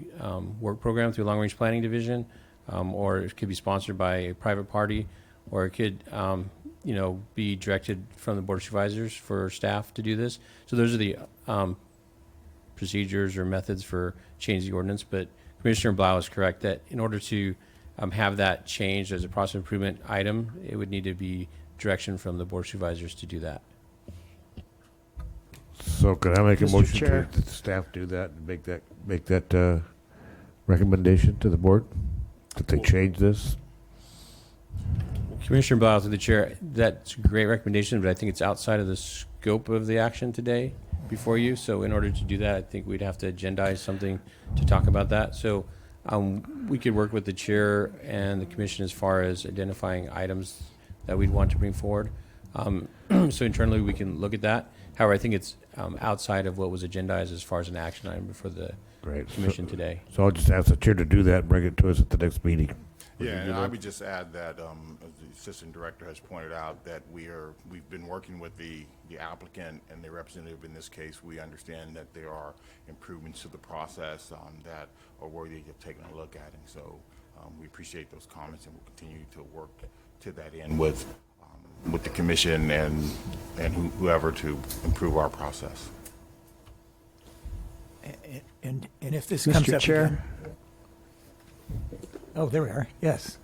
work program, through Long Range Planning Division, or it could be sponsored by a private party, or it could be directed from the Board of Supervisors for staff to do this. So those are the procedures or methods for changing the ordinance. But Commissioner Blau is correct that in order to have that changed as a process improvement item, it would need to be direction from the Board of Supervisors to do that. So could I make a Mr. motion Chair. to the staff do that and make that recommendation to the board? That they change this? Commissioner Blau, through the chair, that's a great recommendation, but I think it's outside of the scope of the action today before you. So in order to do that, I think we'd have to agendize something to talk about that. So we could work with the chair and the commission as far as identifying items that we'd want to bring forward. So internally, we can look at that. However, I think it's outside of what was agendized as far as an action item before the Great. commission today. So I'll just ask the chair to do that and bring it to us at the next meeting. Yeah, and I would just add that, as the assistant director has pointed out, that we've been working with the applicant and the representative in this case. We understand that there are improvements to the process that are worthy of taking a look at. And so we appreciate those comments, and we'll continue to work to that end with the commission and whoever to improve our process. And if this comes Mr. up Chair. again- Oh, there we are. Yes.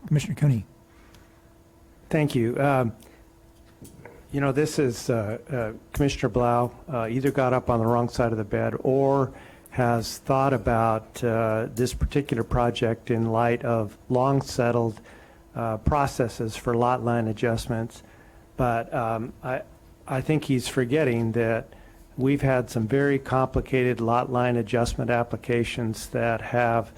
Commissioner Cooney. Thank you. This is Commissioner Blau either got up on the wrong side of the bed or has thought about this particular project in light of long-settled processes for lot line adjustments. But I think he's forgetting that we've had some very complicated lot line adjustment applications that have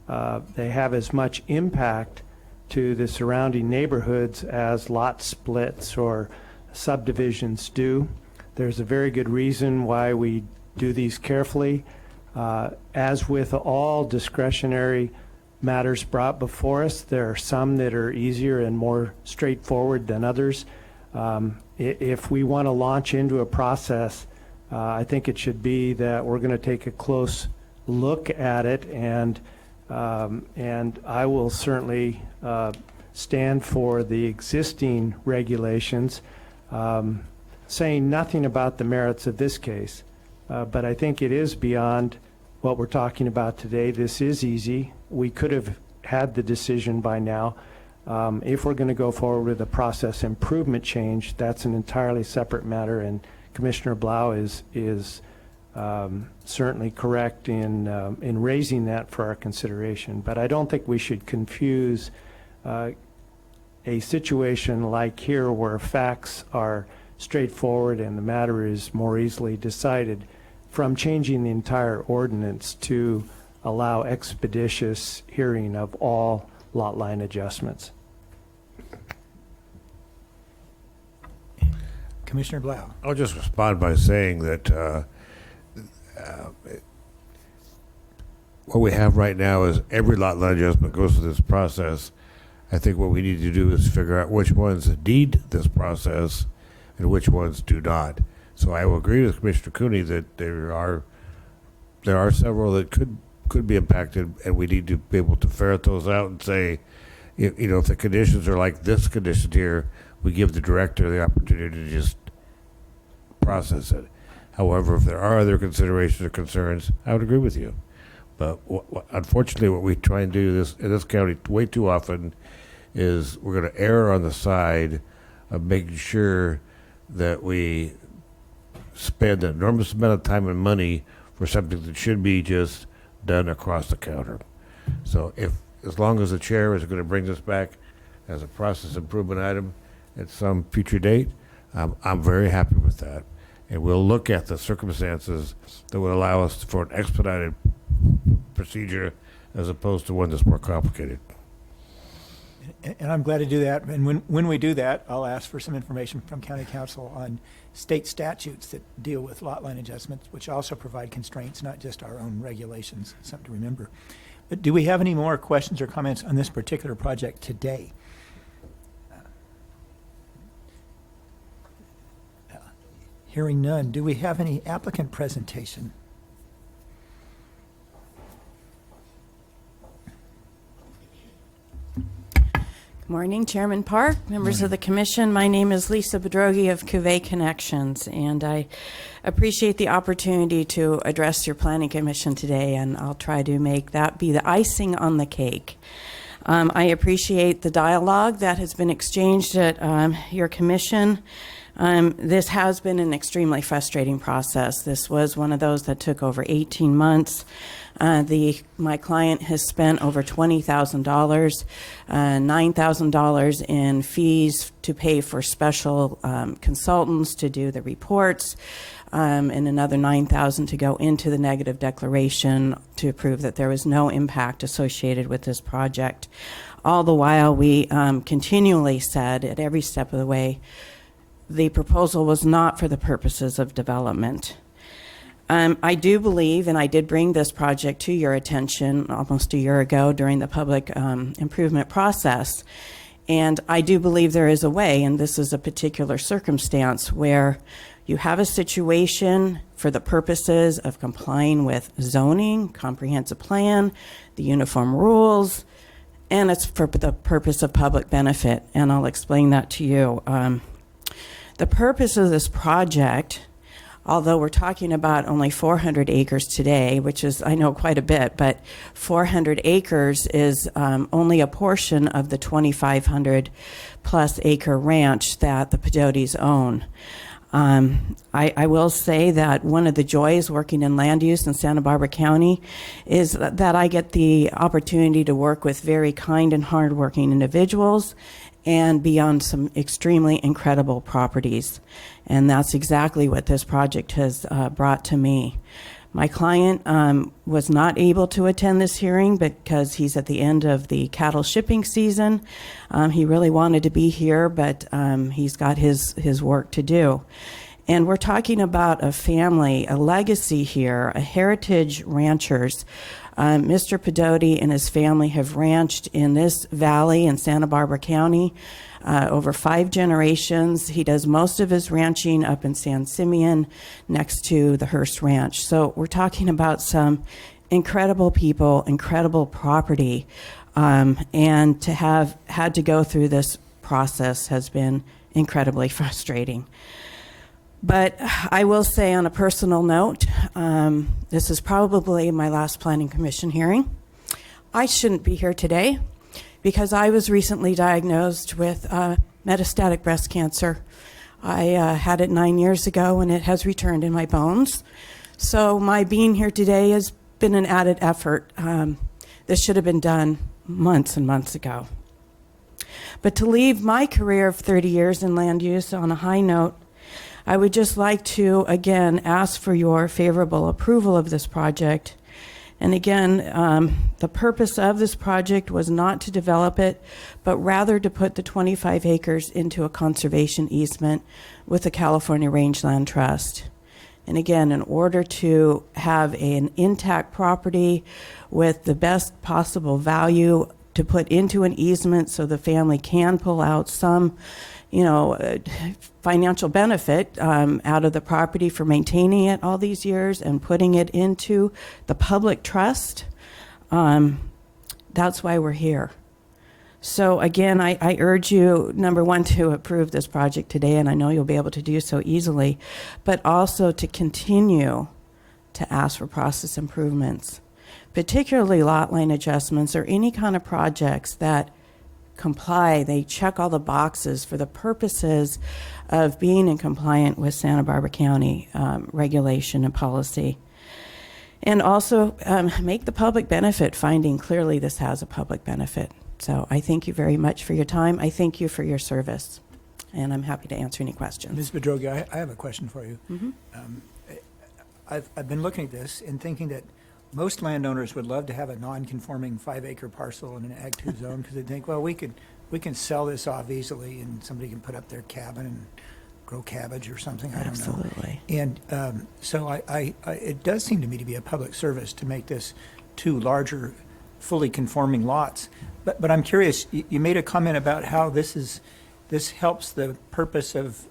as much impact to the surrounding neighborhoods as lot splits or subdivisions do. There's a very good reason why we do these carefully. As with all discretionary matters brought before us, there are some that are easier and more straightforward than others. If we want to launch into a process, I think it should be that we're going to take a close look at it, and I will certainly stand for the existing regulations, saying nothing about the merits of this case. But I think it is beyond what we're talking about today. This is easy. We could have had the decision by now. If we're going to go forward with a process improvement change, that's an entirely separate matter, and Commissioner Blau is certainly correct in raising that for our consideration. But I don't think we should confuse a situation like here where facts are straightforward and the matter is more easily decided from changing the entire ordinance to allow expeditious hearing of all lot line adjustments. Commissioner Blau. I'll just respond by saying that what we have right now is every lot line adjustment goes through this process. I think what we need to do is figure out which ones need this process and which ones do not. So I will agree with Commissioner Cooney that there are several that could be impacted, and we need to be able to ferret those out and say, if the conditions are like this condition here, we give the director the opportunity to just process it. However, if there are other considerations or concerns, I would agree with you. But unfortunately, what we try and do in this county way too often is we're going to err on the side of making sure that we spend an enormous amount of time and money for something that should be just done across the counter. So as long as the chair is going to bring this back as a process improvement item at some future date, I'm very happy with that. And we'll look at the circumstances that would allow us for an expedited procedure as opposed to one that's more complicated. And I'm glad to do that. And when we do that, I'll ask for some information from County Council on state statutes that deal with lot line adjustments, which also provide constraints, not just our own regulations. Something to remember. But do we have any more questions or comments on this particular project today? Hearing none. Do we have any applicant presentation? Good morning, Chairman Park, members of the commission. My name is Lisa Bedrogi of Cuvée Connections, and I appreciate the opportunity to address your planning commission today, and I'll try to make that be the icing on the cake. I appreciate the dialogue that has been exchanged at your commission. This has been an extremely frustrating process. This was one of those that took over 18 months. My client has spent over $20,000, $9,000 in fees to pay for special consultants to do the reports, and another $9,000 to go into the negative declaration to prove that there was no impact associated with this project. All the while, we continually said at every step of the way, the proposal was not for the purposes of development. I do believe, and I did bring this project to your attention almost a year ago during the public improvement process, and I do believe there is a way, and this is a particular circumstance, where you have a situation for the purposes of complying with zoning, comprehensive plan, the uniform rules, and it's for the purpose of public benefit, and I'll explain that to you. The purpose of this project, although we're talking about only 400 acres today, which is, I know, quite a bit, but 400 acres is only a portion of the 2,500 plus acre ranch that the Pedotis own. I will say that one of the joys working in land use in Santa Barbara County is that I get the opportunity to work with very kind and hardworking individuals and be on some extremely incredible properties. And that's exactly what this project has brought to me. My client was not able to attend this hearing because he's at the end of the cattle shipping season. He really wanted to be here, but he's got his work to do. And we're talking about a family, a legacy here, a heritage ranchers. Mr. Pedoti and his family have ranched in this valley in Santa Barbara County over 5 generations. He does most of his ranching up in San Simeon next to the Hearst Ranch. So we're talking about some incredible people, incredible property, and to have had to go through this process has been incredibly frustrating. But I will say on a personal note, this is probably my last Planning Commission hearing. I shouldn't be here today because I was recently diagnosed with metastatic breast cancer. I had it 9 years ago and it has returned in my bones. So my being here today has been an added effort. This should have been done months and months ago. But to leave my career of 30 years in land use on a high note, I would just like to, again, ask for your favorable approval of this project. And again, the purpose of this project was not to develop it, but rather to put the 25 acres into a conservation easement with the California Rangeland Trust. And again, in order to have an intact property with the best possible value to put into an easement so the family can pull out some, financial benefit out of the property for maintaining it all these years and putting it into the public trust, that's why we're here. So again, I urge you, number one, to approve this project today, and I know you'll be able to do so easily, but also to continue to ask for process improvements, particularly lot line adjustments or any kind of projects that comply, they check all the boxes for the purposes of being in compliant with Santa Barbara County regulation and policy. And also make the public benefit finding clearly this has a public benefit. So I thank you very much for your time. I thank you for your service. And I'm happy to answer any questions. Ms. Bedrogi, I have a question for you. Mhm. I've been looking at this and thinking that most landowners would love to have a non-conforming 5-acre parcel in an Ag 2 zone because they think, well, we can sell this off easily and somebody can put up their cabin and grow cabbage or something. I don't know. Absolutely. And so it does seem to me to be a public service to make this 2 larger, fully conforming lots. But I'm curious. You made a comment about how this helps the purpose of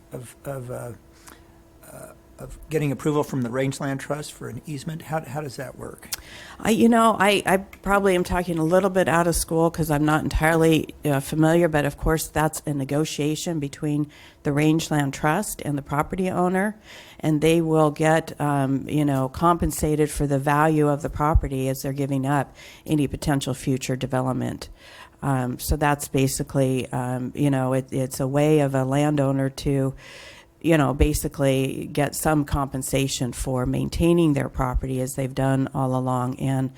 getting approval from the Rangeland Trust for an easement. How does that work? I probably am talking a little bit out of school because I'm not entirely familiar, but of course that's a negotiation between the Rangeland Trust and the property owner, and they will get, compensated for the value of the property as they're giving up any potential future development. So that's basically, it's a way of a landowner to basically get some compensation for maintaining their property as they've done all along and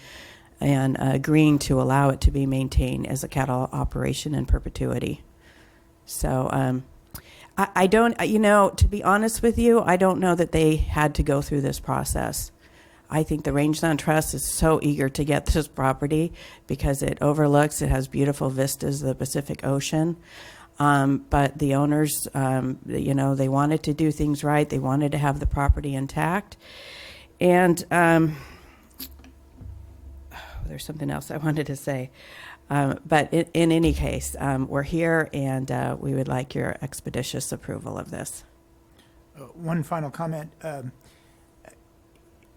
agreeing to allow it to be maintained as a cattle operation in perpetuity. So I don't, to be honest with you, I don't know that they had to go through this process. I think the Rangeland Trust is so eager to get this property because it has beautiful vistas of the Pacific Ocean. But the owners, they wanted to do things right. They wanted to have the property intact. And there's something else I wanted to say. But in any case, we're here, and we would like your expeditious approval of this. One final comment.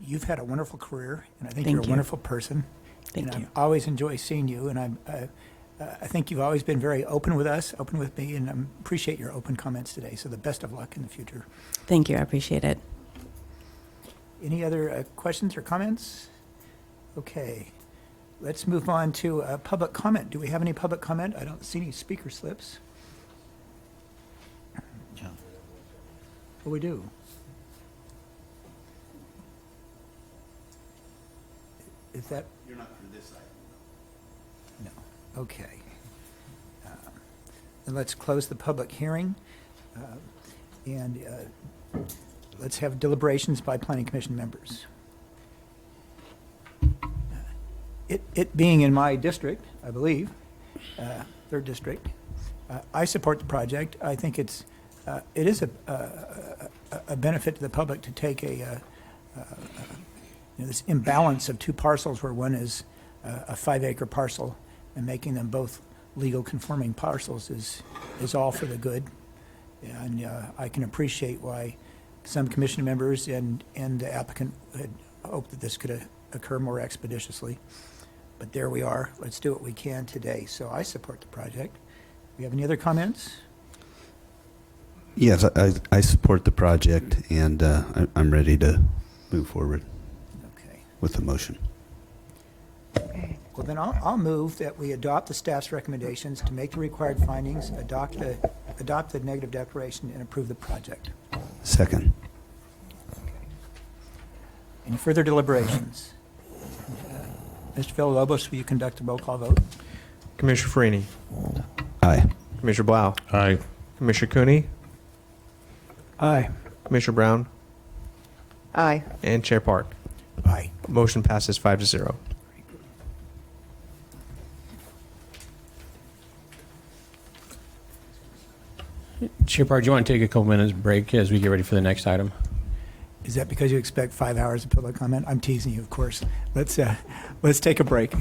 You've had a wonderful career, and I think Thank you're a you. wonderful person. Thank and you. I always enjoy seeing you, and I think you've always been very open with us, open with me, and I appreciate your open comments today. So the best of luck in the future. Thank you. I appreciate it. Any other questions or comments? Okay. Let's move on to public comment. Do we have any public comment? I don't see any speaker slips. Oh, we do. Is that? You're not for this side. No. Okay. Then let's close the public hearing. And let's have deliberations by Planning Commission members. It being in my district, I believe, 3rd district, I support the project. I think it is a benefit to the public to take this imbalance of 2 parcels where one is a 5-acre parcel and making them both legal conforming parcels is all for the good. And I can appreciate why some commission members and the applicant had hoped that this could occur more expeditiously. But there we are. Let's do what we can today. So I support the project. Do you have any other comments? Yes, I support the project, and I'm ready to move forward Okay. with the motion. Well, then I'll move that we adopt the staff's recommendations to make the required findings, adopt the negative declaration, and approve the project. Second. Any further deliberations? Mr. Villalobos, will you conduct a roll call vote? Commissioner Farini, Aye. Commissioner Blau, Aye. Commissioner Cooney, Aye. Commissioner Brown, Aye. and Chair Park. Aye. Motion passes 5-0. Chair Park, do you want to take a couple minutes break as we get ready for the next item? Is that because you expect 5 hours of public comment? I'm teasing you, of course. Let's take a break.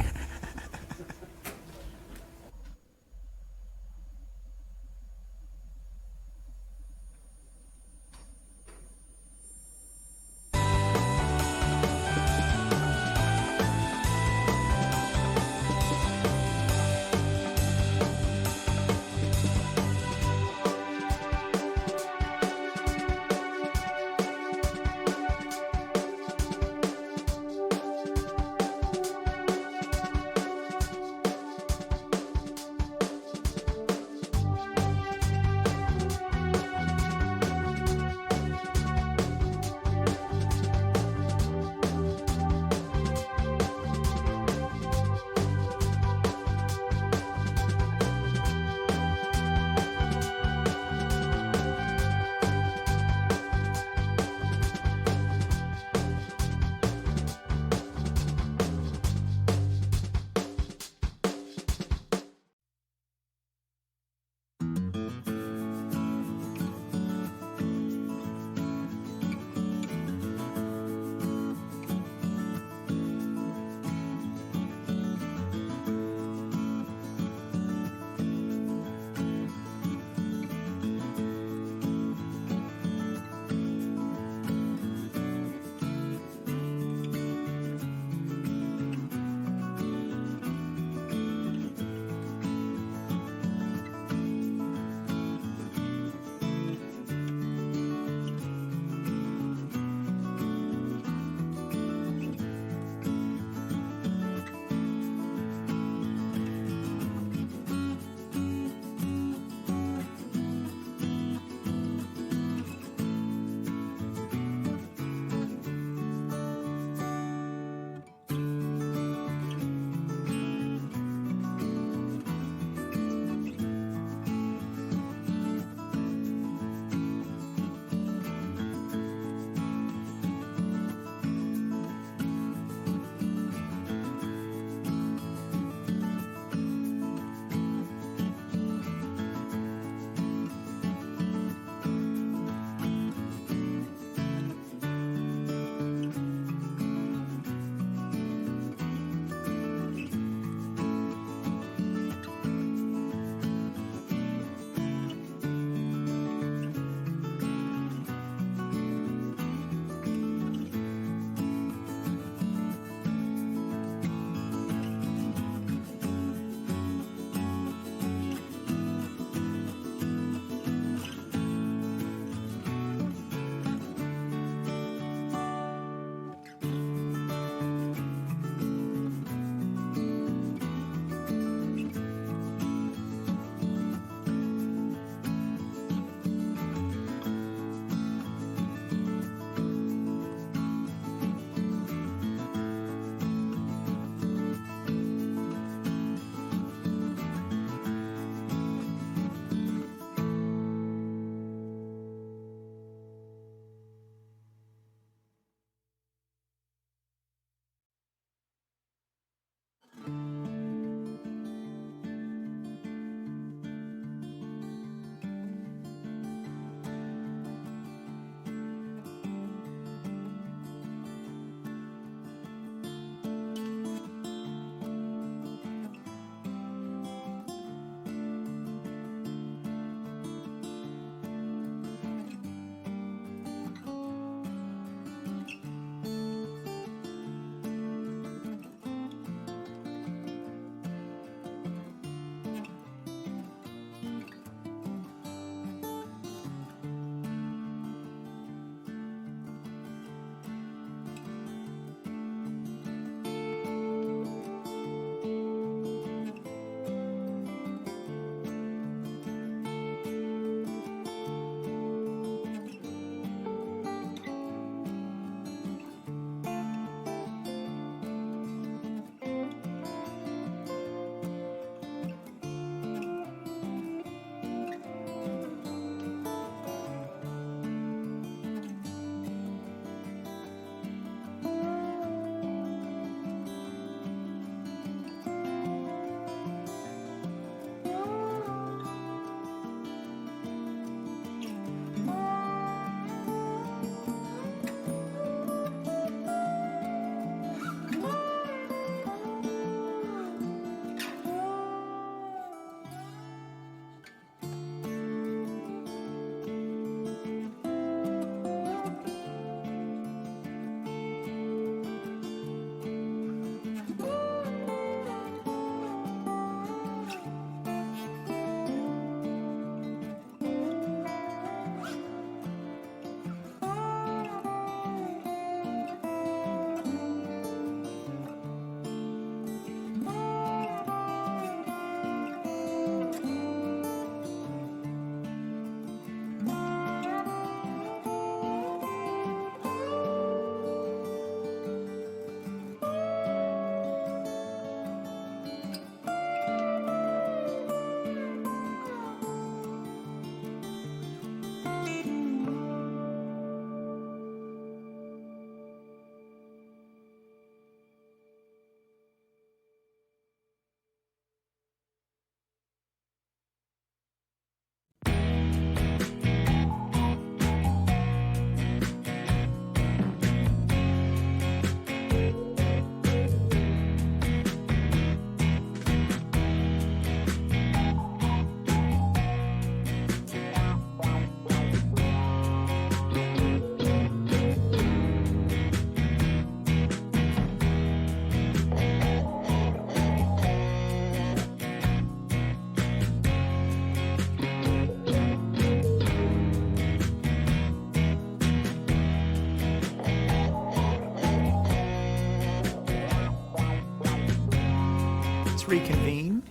let's reconvene.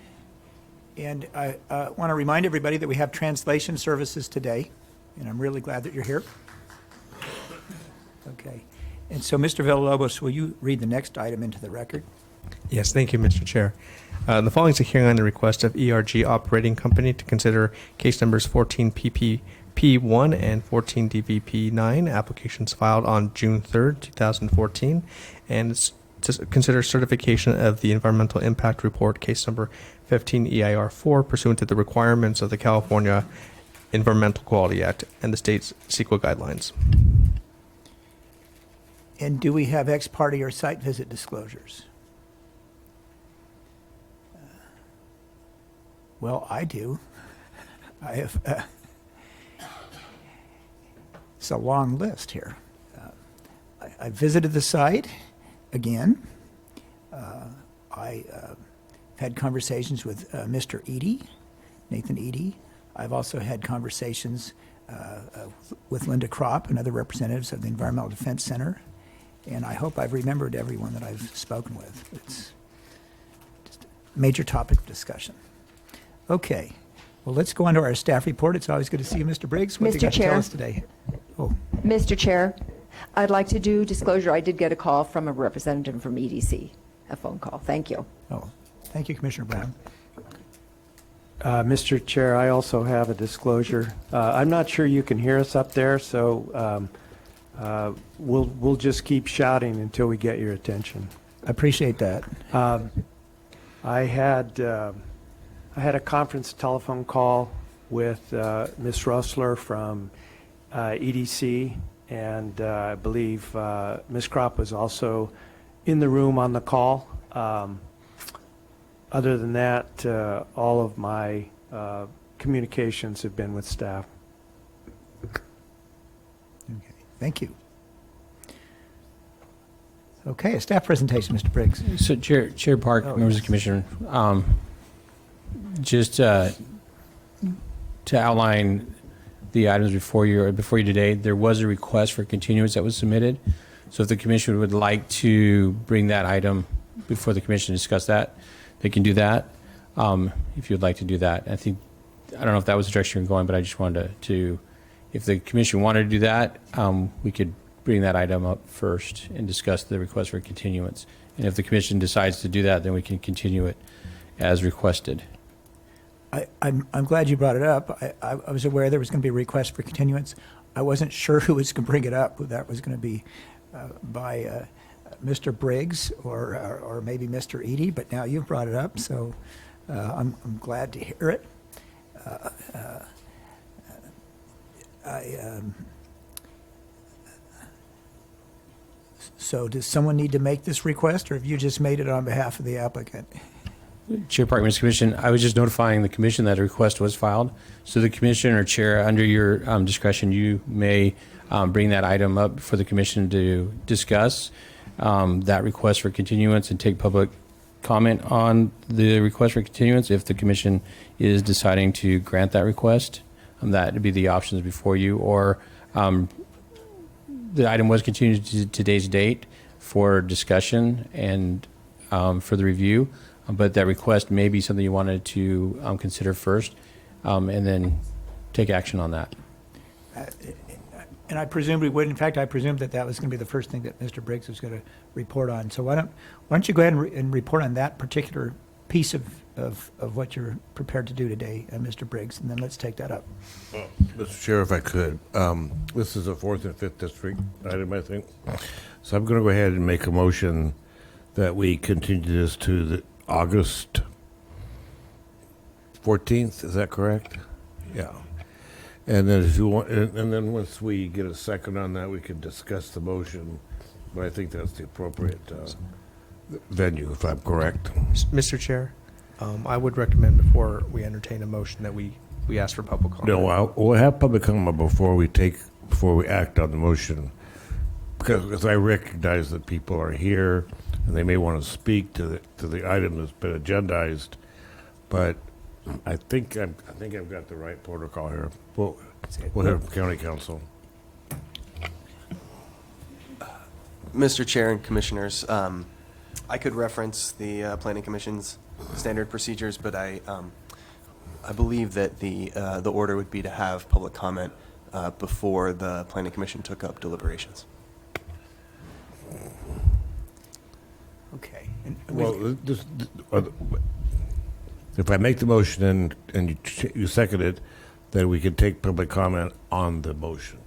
And I want to remind everybody that we have translation services today, and I'm really glad that you're here. Okay. And so, Mr. Villalobos, will you read the next item into the record? Yes, thank you, Mr. Chair. The following is a hearing on the request of ERG Operating Company to consider case numbers 14 PPP1 and 14 DVP9 applications filed on June 3rd, 2014, and it's to consider certification of the environmental impact report, case number 15 EIR4, pursuant to the requirements of the California Environmental Quality Act and the state's CEQA guidelines. And do we have ex parte or site visit disclosures? Well, I do. I have, it's a long list here. I visited the site again. I had conversations with Mr. Eady, Nathan Eady. I've also had conversations with Linda Kropp and other representatives of the Environmental Defense Center. And I hope I've remembered everyone that I've spoken with. It's just a major topic of discussion. Okay. Well, let's go on to our staff report. It's always good to see you, Mr. Briggs. What do you Mr. got to tell Chair. us today? Oh, Mr. Chair, I'd like to do disclosure. I did get a call from a representative from EDC, a phone call. Thank you. oh, thank you, Commissioner Brown. Mr. Chair, I also have a disclosure. I'm not sure you can hear us up there, so we'll just keep shouting until we get your attention. I appreciate that. I had a conference telephone call with Ms. Russler from EDC, and I believe Ms. Kropp was also in the room on the call. Other than that, all of my communications have been with staff. Okay, thank you. Okay, a staff presentation, Mr. Briggs. So Chair Park, members of the commission, just to outline the items before you today, there was a request for continuance that was submitted. So if the commission would like to bring that item before the commission to discuss that, they can do that. If you'd like to do that, I don't know if that was the direction you're going, but I just wanted to if the commission wanted to do that, we could bring that item up first and discuss the request for continuance. And if the commission decides to do that, then we can continue it as requested. I'm glad you brought it up. I was aware there was going to be a request for continuance. I wasn't sure who was going to bring it up, whether that was going to be by Mr. Briggs or maybe Mr. Eady, but now you've brought it up, so I'm glad to hear it. So does someone need to make this request, or have you just made it on behalf of the applicant? Chair Park, Mr. Commission, I was just notifying the commission that a request was filed. So the commission or chair, under your discretion, you may bring that item up for the commission to discuss that request for continuance and take public comment on the request for continuance. If the commission is deciding to grant that request, that would be the options before you. Or the item was continued to today's date for discussion and for the review. But that request may be something you wanted to consider first and then take action on that. And I presumed we would. In fact, I presumed that that was going to be the first thing that Mr. Briggs was going to report on. So why don't you go ahead and report on that particular piece of what you're prepared to do today, Mr. Briggs, and then let's take that up. Well, Mr. Chair, if I could, this is a 4th and 5th District item, I think. So I'm going to go ahead and make a motion that we continue this to the August 14th, is that correct? Yeah. And then if you want, and then once we get a second on that, we can discuss the motion. But I think that's the appropriate venue, if I'm correct. Mr. Chair, I would recommend before we entertain a motion that we ask for public comment. No, we'll have public comment before we act on the motion, because I recognize that people are here and they may want to speak to the item that's been agendized, but I think I've got the right protocol here. We'll have county council. Mr. Chair and commissioners, I could reference the Planning Commission's standard procedures, but I believe that the order would be to have public comment before the Planning Commission took up deliberations. Okay. Well, if I make the motion and you second it, then we can take public comment on the motion.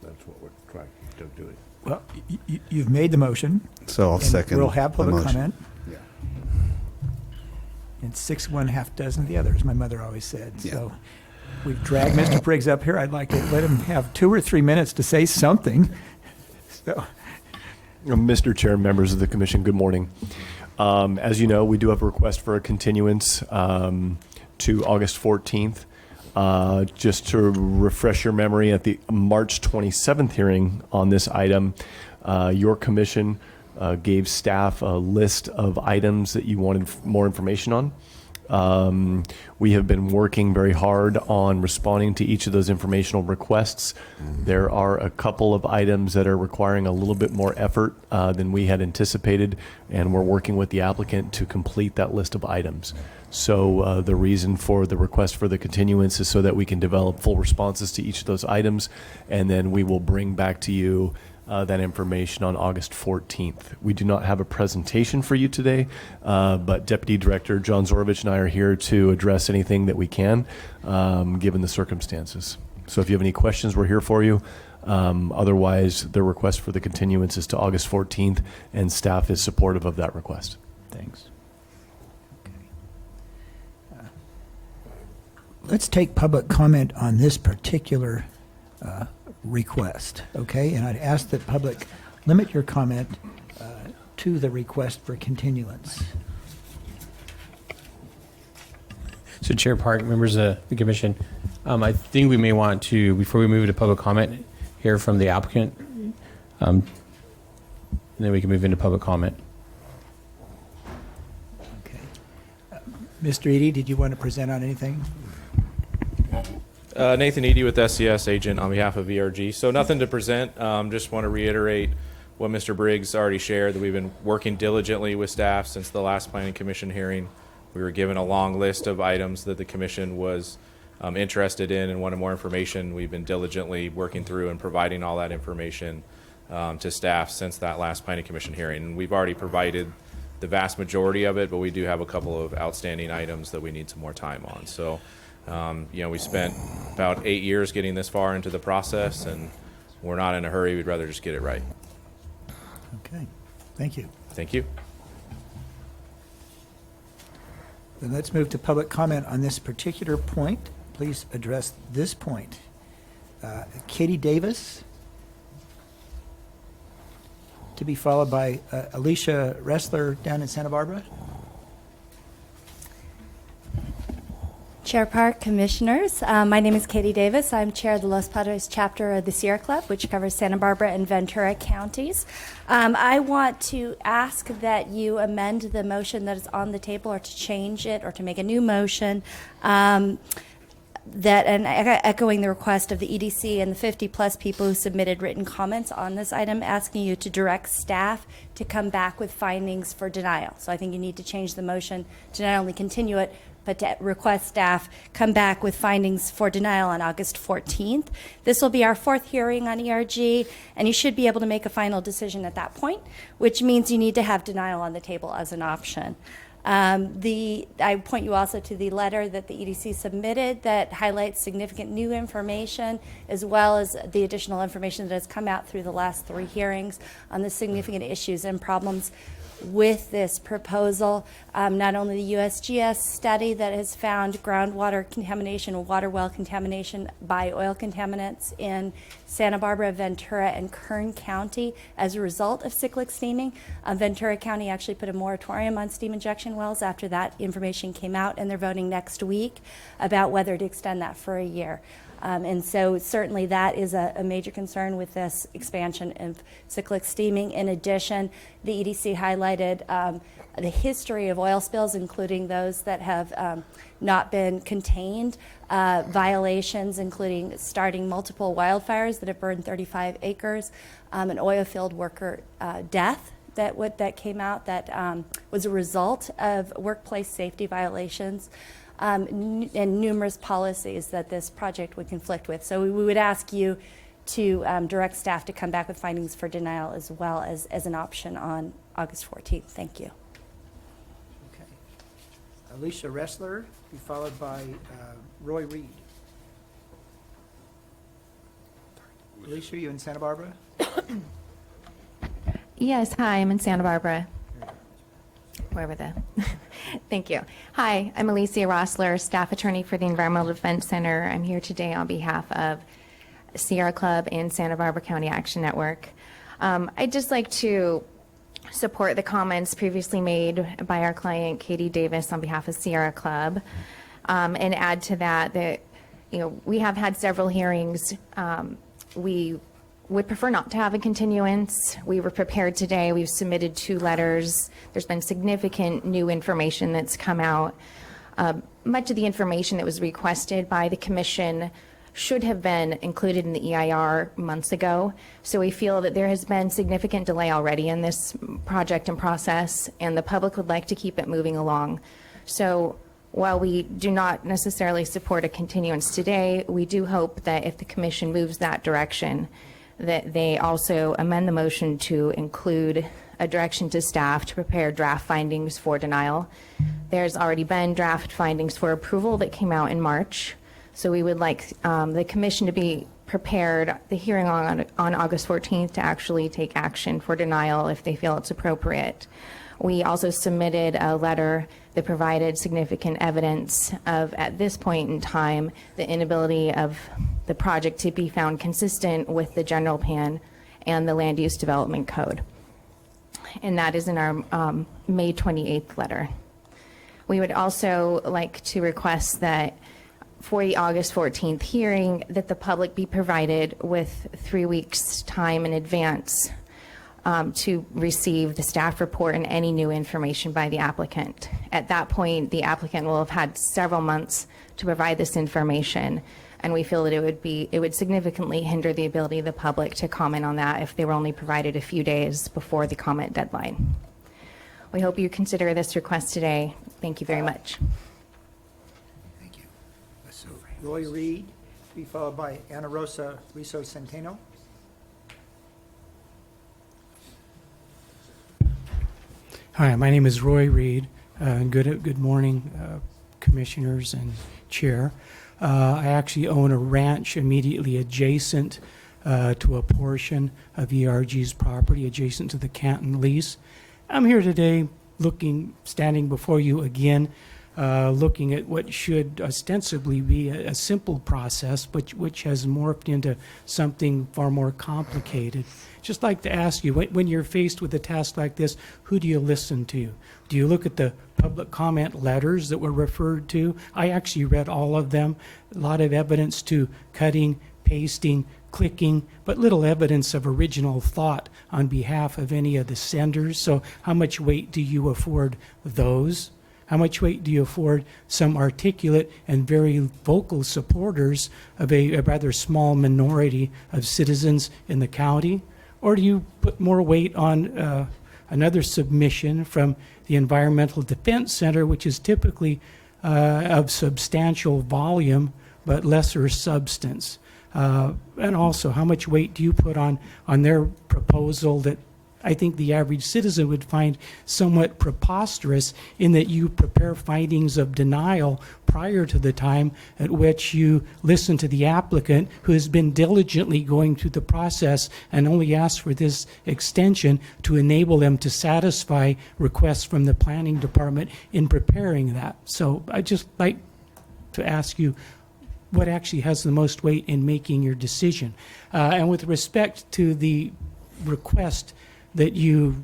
That's what we're trying to do. Well, you've made the motion. So I'll and second We'll have the public motion. comment. And 6 1 half dozen the other, as my mother always said. Yeah. So we've dragged Mr. Briggs up here. I'd like to let him have 2 or 3 minutes to say something. So, Mr. Chair, members of the commission, good morning. As you know, we do have a request for a continuance to August 14th. Just to refresh your memory, at the March 27th hearing on this item, your commission gave staff a list of items that you wanted more information on. We have been working very hard on responding to each of those informational requests. There are a couple of items that are requiring a little bit more effort than we had anticipated, and we're working with the applicant to complete that list of items. So the reason for the request for the continuance is so that we can develop full responses to each of those items, and then we will bring back to you that information on August 14th. We do not have a presentation for you today, but Deputy Director John Zorovich and I are here to address anything that we can, given the circumstances. So if you have any questions, we're here for you. Otherwise, the request for the continuance is to August 14th, and staff is supportive of that request. thanks. Okay. Let's take public comment on this particular request, okay? And I'd ask that public limit your comment to the request for continuance. So Chair Park, members of the commission, I think we may want to, before we move to public comment, hear from the applicant. And then we can move into public comment. Okay. Mr. Eady, did you want to present on anything? Nathan Eady with SCS agent on behalf of VRG. So nothing to present. Just want to reiterate what Mr. Briggs already shared, that we've been working diligently with staff since the last Planning Commission hearing. We were given a long list of items that the commission was interested in and wanted more information. We've been diligently working through and providing all that information to staff since that last Planning Commission hearing. And we've already provided the vast majority of it, but we do have a couple of outstanding items that we need some more time on. So we spent about 8 years getting this far into the process, and we're not in a hurry. We'd rather just get it right. Okay, thank you. Thank you. Then let's move to public comment on this particular point. Please address this point. Katie Davis, to be followed by Alicia Ressler down in Santa Barbara. Chair Park, Commissioners, my name is Katie Davis. I'm Chair of the Los Padres chapter of the Sierra Club, which covers Santa Barbara and Ventura counties. I want to ask that you amend the motion that is on the table, or to change it, or to make a new motion, and echoing the request of the EDC and the 50-plus people who submitted written comments on this item, asking you to direct staff to come back with findings for denial. So I think you need to change the motion to not only continue it, but to request staff come back with findings for denial on August 14th. This will be our 4th hearing on ERG, and you should be able to make a final decision at that point, which means you need to have denial on the table as an option. I point you also to the letter that the EDC submitted that highlights significant new information, as well as the additional information that has come out through the last 3 hearings on the significant issues and problems with this proposal. Not only the USGS study that has found groundwater contamination, water well contamination by oil contaminants in Santa Barbara, Ventura, and Kern County as a result of cyclic steaming. Ventura County actually put a moratorium on steam injection wells after that information came out, and they're voting next week about whether to extend that for a year. And so certainly that is a major concern with this expansion of cyclic steaming. In addition, the EDC highlighted the history of oil spills, including those that have not been contained, violations including starting multiple wildfires that have burned 35 acres, an oil field worker death that came out that was a result of workplace safety violations and numerous policies that this project would conflict with. So we would ask you to direct staff to come back with findings for denial as well as an option on August 14th. Thank you. Okay. Alicia Ressler, be followed by Roy Reed. Alicia, are you in Santa Barbara? Yes, hi, I'm in Santa Barbara. Wherever the, thank you. Hi, I'm Alicia Rossler, staff attorney for the Environmental Defense Center. I'm here today on behalf of Sierra Club and Santa Barbara County Action Network. I'd just like to support the comments previously made by our client, Katie Davis, on behalf of Sierra Club, and add to that, we have had several hearings. We would prefer not to have a continuance. We were prepared today. We've submitted 2 letters. There's been significant new information that's come out. Much of the information that was requested by the commission should have been included in the EIR months ago. So we feel that there has been significant delay already in this project and process, and the public would like to keep it moving along. So while we do not necessarily support a continuance today, we do hope that if the commission moves that direction, that they also amend the motion to include a direction to staff to prepare draft findings for denial. There's already been draft findings for approval that came out in March. So we would like the commission to be prepared, the hearing on August 14th, to actually take action for denial if they feel it's appropriate. We also submitted a letter that provided significant evidence of, at this point in time, the inability of the project to be found consistent with the general plan and the land use development code. And that is in our May 28th letter. We would also like to request that for the August 14th hearing, that the public be provided with 3 weeks' time in advance to receive the staff report and any new information by the applicant. At that point, the applicant will have had several months to provide this information, and we feel that it would significantly hinder the ability of the public to comment on that if they were only provided a few days before the comment deadline. We hope you consider this request today. Thank you very much. Thank you. So Roy Reed, be followed by Ana Rosa Rizo Centeno. Hi, my name is Roy Reed. Good morning, commissioners and chair. I actually own a ranch immediately adjacent to a portion of ERG's property, adjacent to the Canton lease. I'm here today standing before you again, looking at what should ostensibly be a simple process, but which has morphed into something far more complicated. Just like to ask you, when you're faced with a task like this, who do you listen to? Do you look at the public comment letters that were referred to? I actually read all of them. A lot of evidence to cutting, pasting, clicking, but little evidence of original thought on behalf of any of the senders. So how much weight do you afford those? How much weight do you afford some articulate and very vocal supporters of a rather small minority of citizens in the county? Or do you put more weight on another submission from the Environmental Defense Center, which is typically of substantial volume but lesser substance? And also, how much weight do you put on their proposal that I think the average citizen would find somewhat preposterous, in that you prepare findings of denial prior to the time at which you listen to the applicant, who has been diligently going through the process, and only ask for this extension to enable them to satisfy requests from the planning department in preparing that. So I'd just like to ask you, what actually has the most weight in making your decision? And with respect to the request that you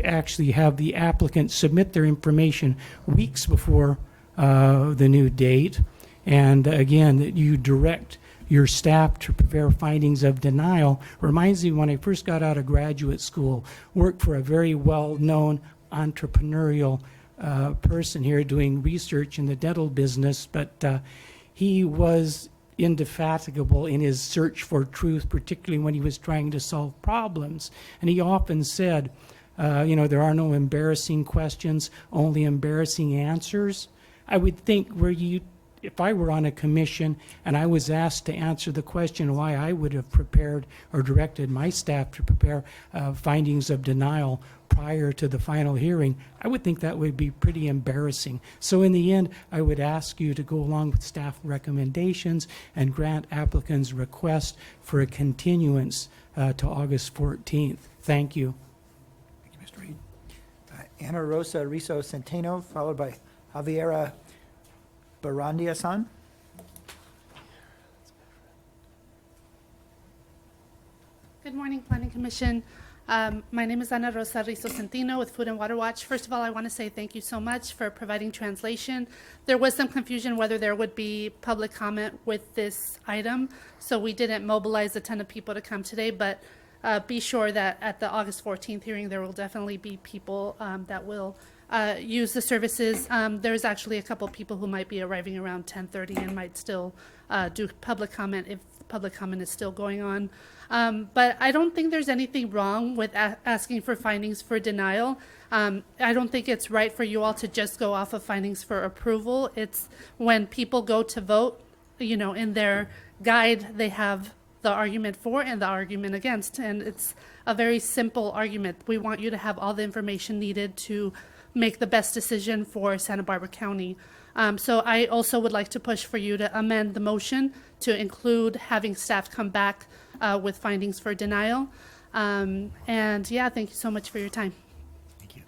actually have the applicant submit their information weeks before the new date, and again, that you direct your staff to prepare findings of denial, reminds me when I first got out of graduate school, worked for a very well-known entrepreneurial person here doing research in the dental business, but he was indefatigable in his search for truth, particularly when he was trying to solve problems. And he often said, There are no embarrassing questions, only embarrassing answers. I would think if I were on a commission and I was asked to answer the question why I would have prepared or directed my staff to prepare findings of denial prior to the final hearing, I would think that would be pretty embarrassing. So in the end, I would ask you to go along with staff recommendations and grant applicants' request for a continuance to August 14th. Thank you. Thank you, Mr. Reed. Ana Rosa Rizo Centeno, followed by Javiera Barandia-san. Good morning, Planning Commission. My name is Ana Rosa Rizo Centeno with Food and Water Watch. First of all, I want to say thank you so much for providing translation. There was some confusion whether there would be public comment with this item, so we didn't mobilize a ton of people to come today, but be sure that at the August 14th hearing, there will definitely be people that will use the services. There's actually a couple people who might be arriving around 10:30 and might still do public comment if public comment is still going on. But I don't think there's anything wrong with asking for findings for denial. I don't think it's right for you all to just go off of findings for approval. It's when people go to vote, in their guide, they have the argument for and the argument against. And it's a very simple argument. We want you to have all the information needed to make the best decision for Santa Barbara County. So I also would like to push for you to amend the motion to include having staff come back with findings for denial. And yeah, thank you so much for your time. Thank you.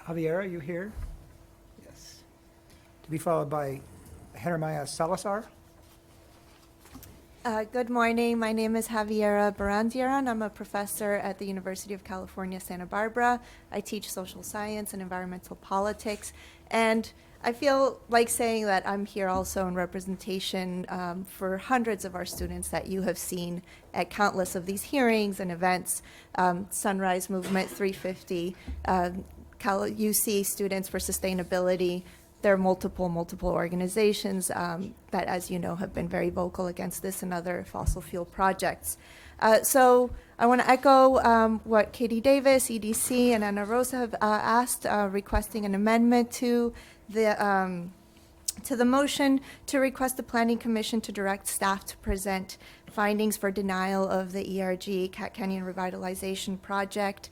Javiera, are you here? Yes. To be followed by Jeremiah Salazar. Good morning. My name is Javiera Barandiaran. I'm a professor at the University of California, Santa Barbara. I teach social science and environmental politics. And I feel like saying that I'm here also in representation for hundreds of our students that you have seen at countless of these hearings and events. Sunrise Movement 350, UC Students for Sustainability. There are multiple organizations that, as you know, have been very vocal against this and other fossil fuel projects. So I want to echo what Katie Davis, EDC, and Ana Rosa have asked, requesting an amendment to the motion to request the Planning Commission to direct staff to present findings for denial of the ERG Cat Canyon Revitalization Project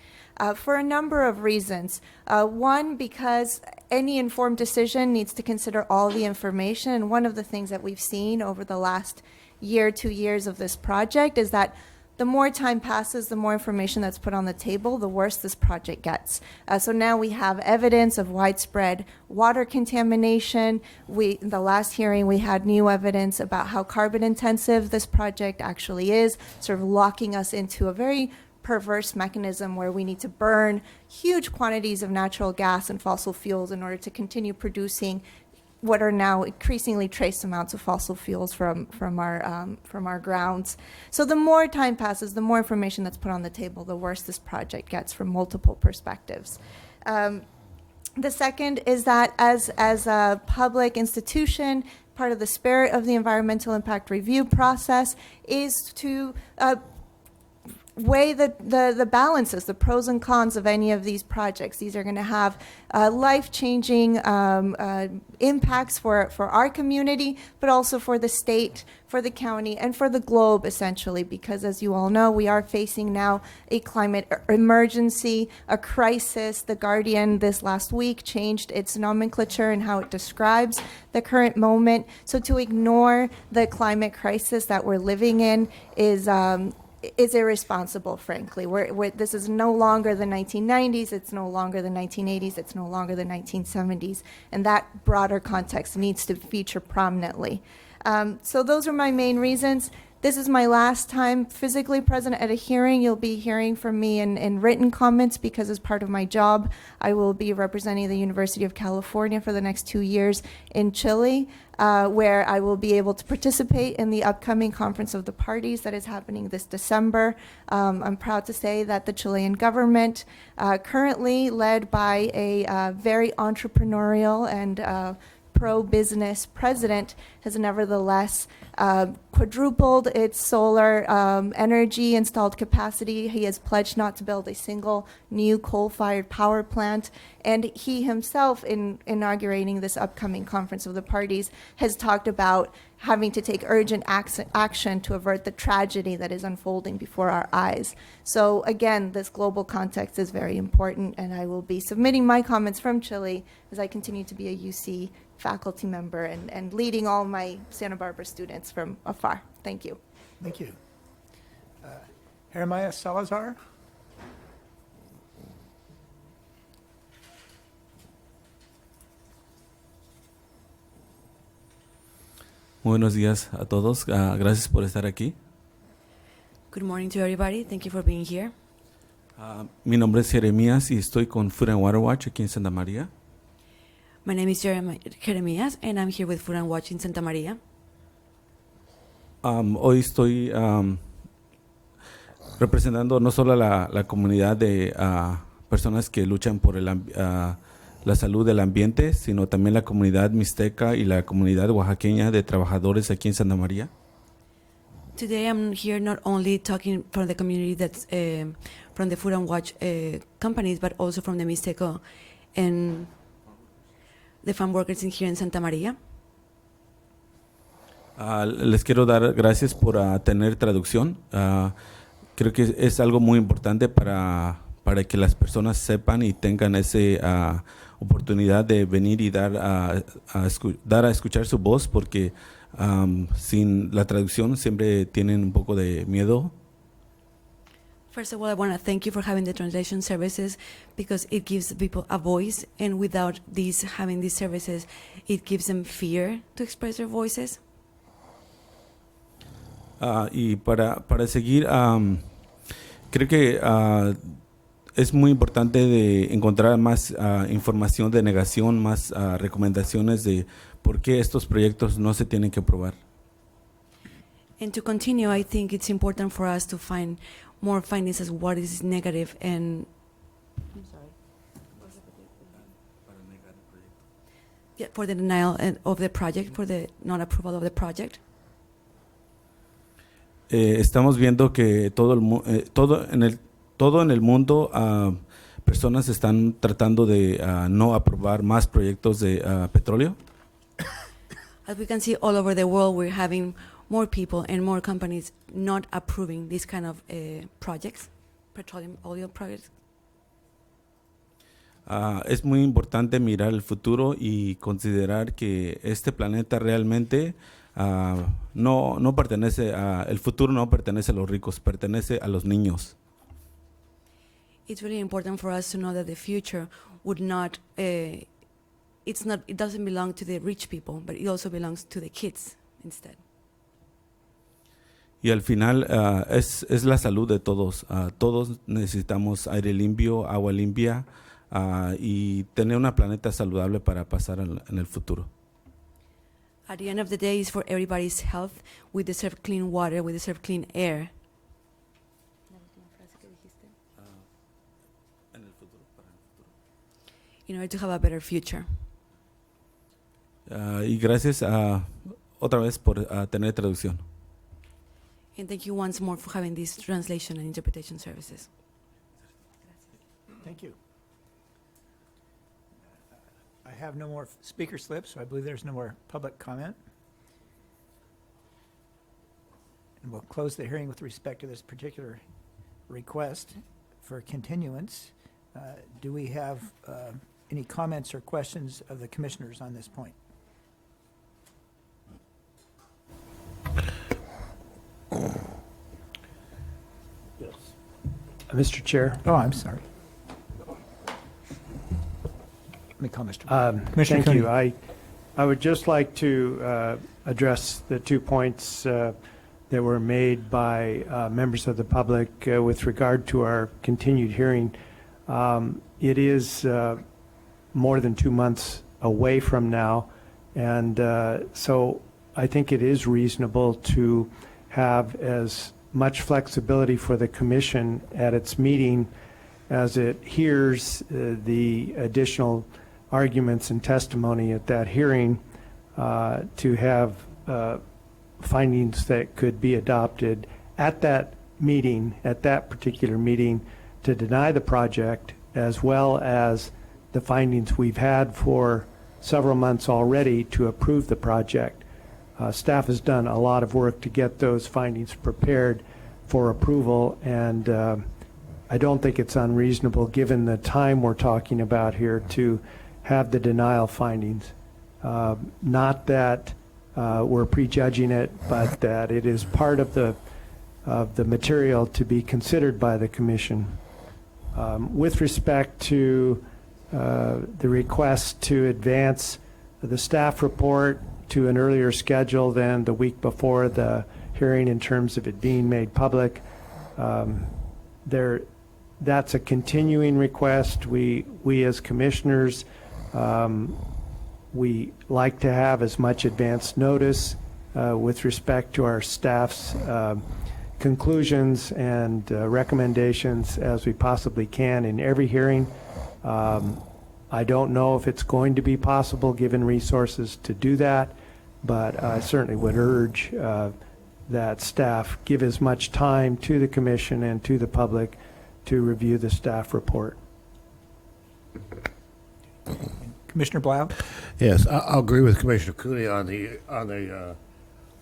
for a number of reasons. One, because any informed decision needs to consider all the information. And one of the things that we've seen over the last year, 2 years of this project is that the more time passes, the more information that's put on the table, the worse this project gets. So now we have evidence of widespread water contamination. In the last hearing, we had new evidence about how carbon intensive this project actually is, sort of locking us into a very perverse mechanism where we need to burn huge quantities of natural gas and fossil fuels in order to continue producing what are now increasingly trace amounts of fossil fuels from our grounds. So the more time passes, the more information that's put on the table, the worse this project gets from multiple perspectives. The second is that as a public institution, part of the spirit of the environmental impact review process is to weigh the balances, the pros and cons of any of these projects. These are going to have life-changing impacts for our community, but also for the state, for the county, and for the globe, essentially, because as you all know, we are facing now a climate emergency, a crisis. The Guardian this last week changed its nomenclature and how it describes the current moment. So to ignore the climate crisis that we're living in is irresponsible, frankly. This is no longer the 1990s, it's no longer the 1980s, it's no longer the 1970s, and that broader context needs to feature prominently. So those are my main reasons. This is my last time physically present at a hearing. You'll be hearing from me in written comments because as part of my job, I will be representing the University of California for the next 2 years in Chile, where I will be able to participate in the upcoming Conference of the Parties that is happening this December. I'm proud to say that the Chilean government, currently led by a very entrepreneurial and pro-business president has nevertheless quadrupled its solar energy installed capacity. He has pledged not to build a single new coal-fired power plant. And he himself, in inaugurating this upcoming conference of the parties, has talked about having to take urgent action to avert the tragedy that is unfolding before our eyes. So again, this global context is very important, and I will be submitting my comments from Chile as I continue to be a UC faculty member and leading all my Santa Barbara students from afar. Thank you. Thank you. Jeremiah Salazar? Buenos días a todos. Gracias por estar aquí. Good morning to everybody. Thank you for being here. Mi nombre es Jeremías y estoy con Food and Water Watch aquí en Santa María. My name is Jeremias, and I'm here with Food and Watch in Santa María. Hoy estoy representando no solo a la comunidad de personas que luchan por la salud del ambiente, sino también la comunidad mixteca y la comunidad oaxaqueña de trabajadores aquí en Santa María. Today I'm here not only talking from the community that's from the Food and Watch companies, but also from the Mixteco and the farm workers in here in Santa María. Les quiero dar gracias por tener traducción. Creo que es algo muy importante para que las personas sepan y tengan esa oportunidad de venir y dar a escuchar su voz, porque sin la traducción siempre tienen un poco de miedo. First of all, I want to thank you for having the translation services, because it gives people a voice, and without having these services, it gives them fear to express their voices. Y para seguir, creo que es muy importante de encontrar más información de negación, más recomendaciones de por qué estos proyectos no se tienen que aprobar. And to continue, I think it's important for us to find more findings as what is negative and for the denial of the project, for the non-approval of the project. Estamos viendo que todo en el mundo personas están tratando de no aprobar más proyectos de petróleo. As we can see all over the world, we're having more people and more companies not approving these kind of projects, petroleum oil projects. Es muy importante mirar el futuro y considerar que este planeta realmente no pertenece el futuro no pertenece a los ricos, pertenece a los niños. It's really important for us to know that the future would not, it doesn't belong to the rich people, but it also belongs to the kids instead. Y al final es la salud de todos. Todos necesitamos aire limpio, agua limpia y tener una planeta saludable para pasar en el futuro. At the end of the day, it's for everybody's health. We deserve clean water, we deserve clean air. In order to have a better future. Y gracias otra vez por tener traducción. And thank you once more for having these translation and interpretation services. Thank you. I have no more speaker slips, so I believe there's no more public comment. And we'll close the hearing with respect to this particular request for continuance. Do we have any comments or questions of the commissioners on this point? Yes. Mr. Chair. Oh, I'm sorry. Let me call Mr. Commissioner Thank you. Cooney. I would just like to address the 2 points that were made by members of the public with regard to our continued hearing. It is more than 2 months away from now, and so I think it is reasonable to have as much flexibility for the commission at its meeting as it hears the additional arguments and testimony at that hearing to have findings that could be adopted at that meeting, at that particular meeting, to deny the project, as well as the findings we've had for several months already to approve the project. Staff has done a lot of work to get those findings prepared for approval, and I don't think it's unreasonable, given the time we're talking about here, to have the denial findings. Not that we're prejudging it, but that it is part of the material to be considered by the commission. With respect to the request to advance the staff report to an earlier schedule than the week before the hearing in terms of it being made public, that's a continuing request. We as commissioners, we like to have as much advance notice with respect to our staff's conclusions and recommendations as we possibly can in every hearing. I don't know if it's going to be possible, given resources, to do that, but I certainly would urge that staff give as much time to the commission and to the public to review the staff report. Commissioner Blau? Yes, I'll agree with Commissioner Cooney on the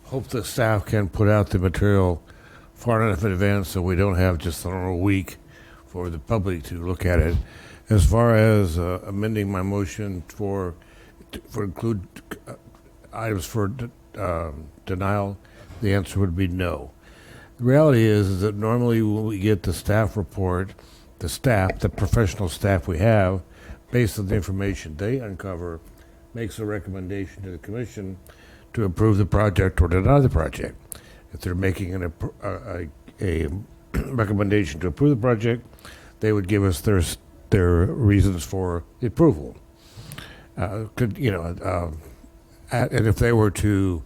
hope the staff can put out the material far enough in advance so we don't have just a week for the public to look at it. As far as amending my motion for include items for denial, the answer would be no. The reality is that normally when we get the staff report, the professional staff we have, based on the information they uncover, makes a recommendation to the commission to approve the project or deny the project. If they're making a recommendation to approve the project, they would give us their reasons for the approval. And if they were to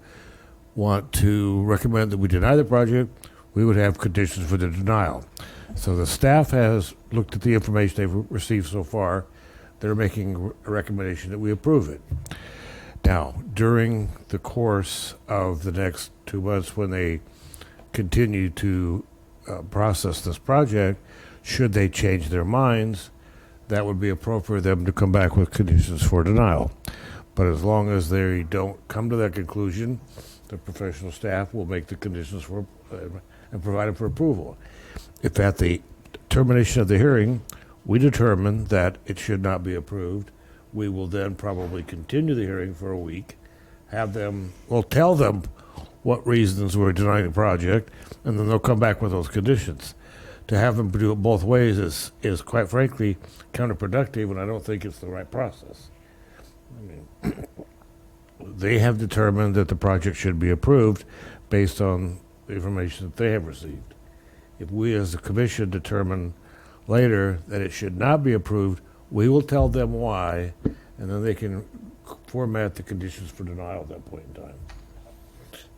want to recommend that we deny the project, we would have conditions for the denial. So the staff has looked at the information they've received so far. They're making a recommendation that we approve it. Now, during the course of the next 2 months, when they continue to process this project, should they change their minds, that would be appropriate for them to come back with conditions for denial. But as long as they don't come to that conclusion, the professional staff will make the conditions for and provide them for approval. If at the termination of the hearing, we determine that it should not be approved, we will then probably continue the hearing for a week, tell them what reasons we're denying the project, and then they'll come back with those conditions. To have them do it both ways is quite frankly counterproductive, and I don't think it's the right process. I mean, they have determined that the project should be approved based on the information that they have received. If we as a commission determine later that it should not be approved, we will tell them why, and then they can format the conditions for denial at that point in time.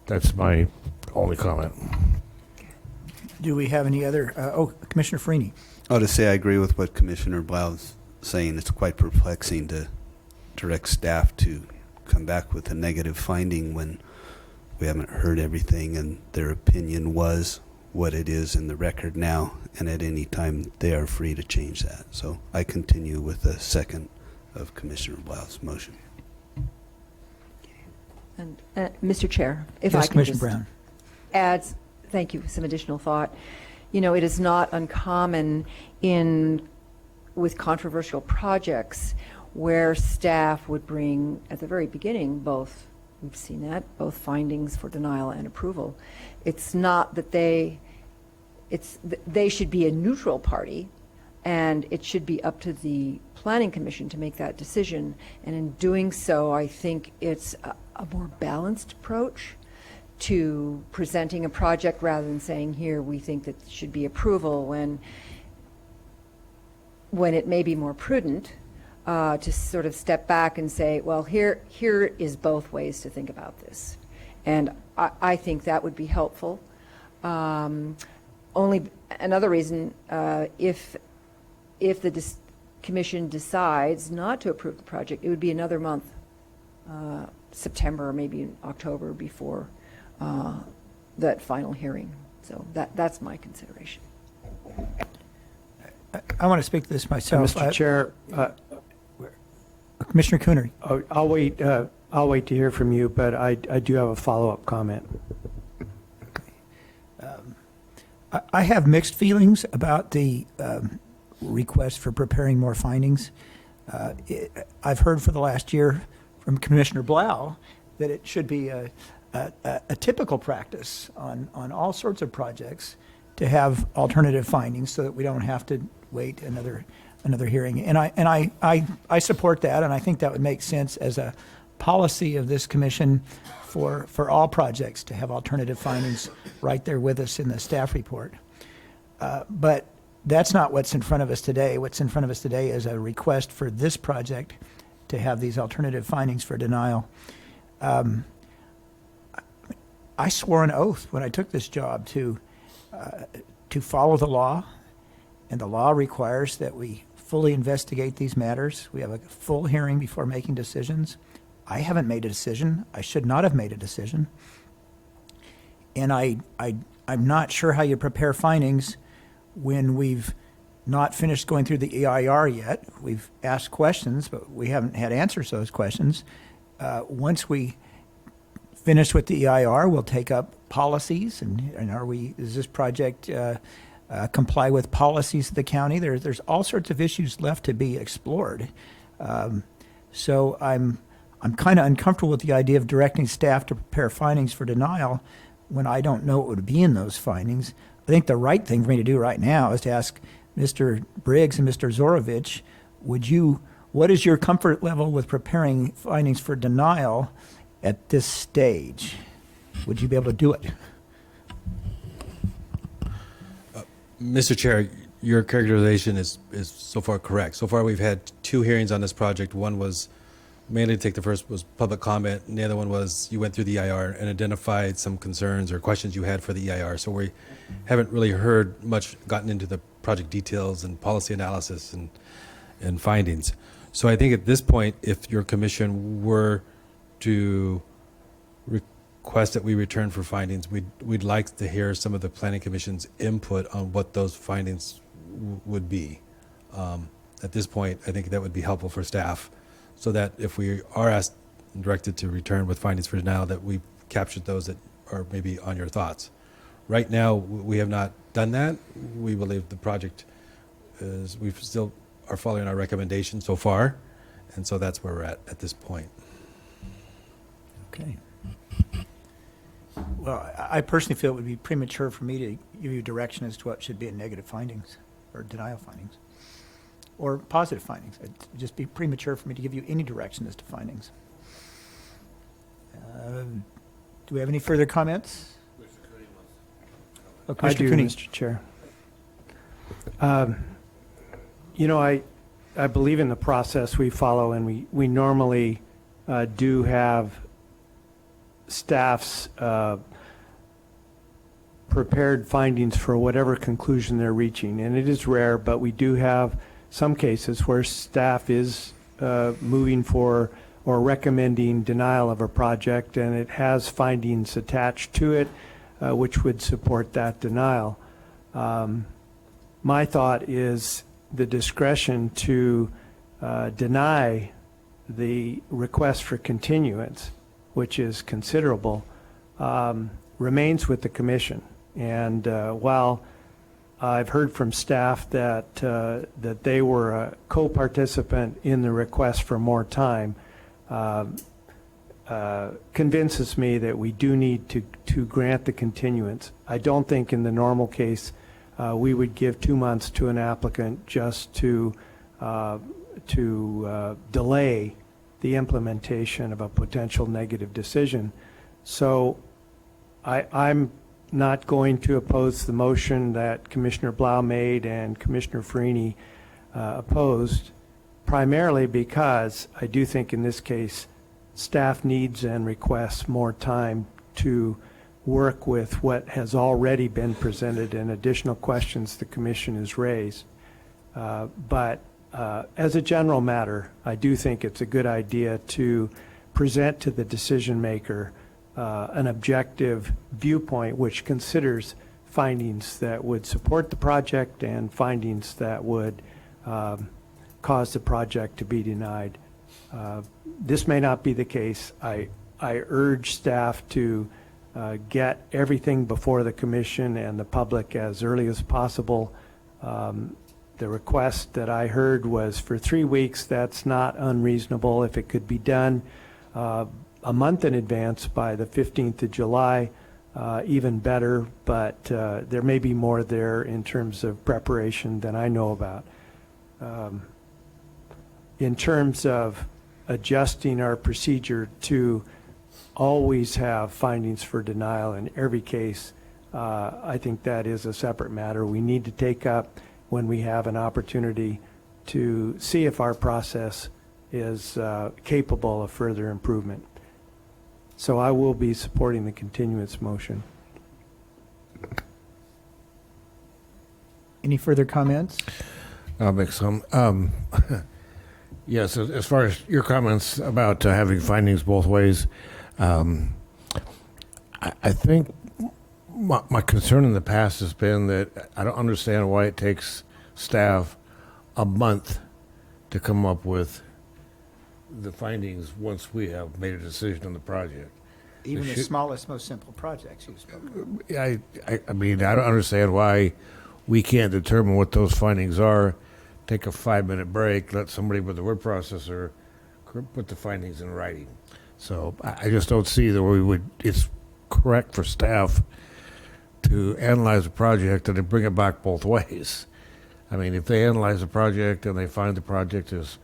That's my only comment. Do we have any other? Commissioner Freeney. I'll just say I agree with what Commissioner Blau is saying. It's quite perplexing to direct staff to come back with a negative finding when we haven't heard everything and their opinion was what it is in the record now, and at any time they are free to change that. So I continue with the second of Commissioner Blau's motion. And Mr. Chair, if Yes, I can Commissioner just Brown. add, thank you, some additional thought. You know, it is not uncommon with controversial projects where staff would bring, at the very beginning, we've seen that, both findings for denial and approval. It's not that they should be a neutral party, and it should be up to the Planning Commission to make that decision. And in doing so, I think it's a more balanced approach to presenting a project rather than saying, here, we think that should be approval, when it may be more prudent to sort of step back and say, well, here is both ways to think about this. And I think that would be helpful. Only another reason, if the commission decides not to approve the project, it would be another month September, maybe in October before that final hearing. So that's my consideration. I want to speak to this myself. Mr. Chair, Commissioner Coonerty. I'll wait to hear from you, but I do have a follow-up comment. I have mixed feelings about the request for preparing more findings. I've heard for the last year from Commissioner Blau that it should be a typical practice on all sorts of projects to have alternative findings so that we don't have to wait another hearing. And I support that, and I think that would make sense as a policy of this commission for all projects to have alternative findings right there with us in the staff report. But that's not what's in front of us today. What's in front of us today is a request for this project to have these alternative findings for denial. I swore an oath when I took this job to follow the law, and the law requires that we fully investigate these matters. We have a full hearing before making decisions. I haven't made a decision. I should not have made a decision. And I'm not sure how you prepare findings when we've not finished going through the EIR yet. We've asked questions, but we haven't had answers to those questions. Once we finish with the EIR, we'll take up policies, and does this project comply with policies of the county? There's all sorts of issues left to be explored. So I'm kind of uncomfortable with the idea of directing staff to prepare findings for denial when I don't know what would be in those findings. I think the right thing for me to do right now is to ask Mr. Briggs and Mr. Zorovich, what is your comfort level with preparing findings for denial at this stage? Would you be able to do it? Mr. Chair, your characterization is so far correct. So far, we've had 2 hearings on this project. One was mainly the first was public comment, and the other one was you went through the EIR and identified some concerns or questions you had for the EIR. So we haven't really heard much, gotten into the project details and policy analysis and findings. So I think at this point, if your commission were to request that we return for findings, we'd like to hear some of the Planning Commission's input on what those findings would be. At this point, I think that would be helpful for staff, so that if we are asked and directed to return with findings for denial, that we captured those that are maybe on your thoughts. Right now, we have not done that. We believe the project we still are following our recommendation so far, and so that's where we're at this point. Okay. Well, I personally feel it would be premature for me to give you direction as to what should be in negative findings or denial findings or positive findings. It'd just be premature for me to give you any direction as to findings. Do we have any further comments? Oh, I do, Cooney. Mr. Chair. I believe in the process we follow, and we normally do have staff's prepared findings for whatever conclusion they're reaching. And it is rare, but we do have some cases where staff is moving for or recommending denial of a project, and it has findings attached to it which would support that denial. My thought is the discretion to deny the request for continuance, which is considerable, remains with the commission. And while I've heard from staff that that they were a co-participant in the request for more time, convinces me that we do need to grant the continuance. I don't think in the normal case we would give 2 months to an applicant just to delay the implementation of a potential negative decision. So I'm not going to oppose the motion that Commissioner Blau made and Commissioner Farini opposed, primarily because I do think in this case staff needs and requests more time to work with what has already been presented and additional questions the commission has raised. But as a general matter, I do think it's a good idea to present to the decision maker an objective viewpoint which considers findings that would support the project and findings that would cause the project to be denied. This may not be the case. I urge staff to get everything before the commission and the public as early as possible. The request that I heard was for 3 weeks. That's not unreasonable. If it could be done a month in advance by the 15th of July, even better, but there may be more there in terms of preparation than I know about. In terms of adjusting our procedure to always have findings for denial in every case, I think that is a separate matter we need to take up when we have an opportunity to see if our process is capable of further improvement. So I will be supporting the continuance motion. Any further comments? I'll make some. Yes, as far as your comments about having findings both ways, I think my concern in the past has been that I don't understand why it takes staff a month to come up with the findings once we have made a decision on the project. Even the smallest, most simple projects you spoke of. I mean, I don't understand why we can't determine what those findings are, take a 5-minute break, let somebody with the word processor put the findings in writing. So I just don't see that it's correct for staff to analyze a project and then bring it back both ways. I mean, if they analyze the project and they find the project is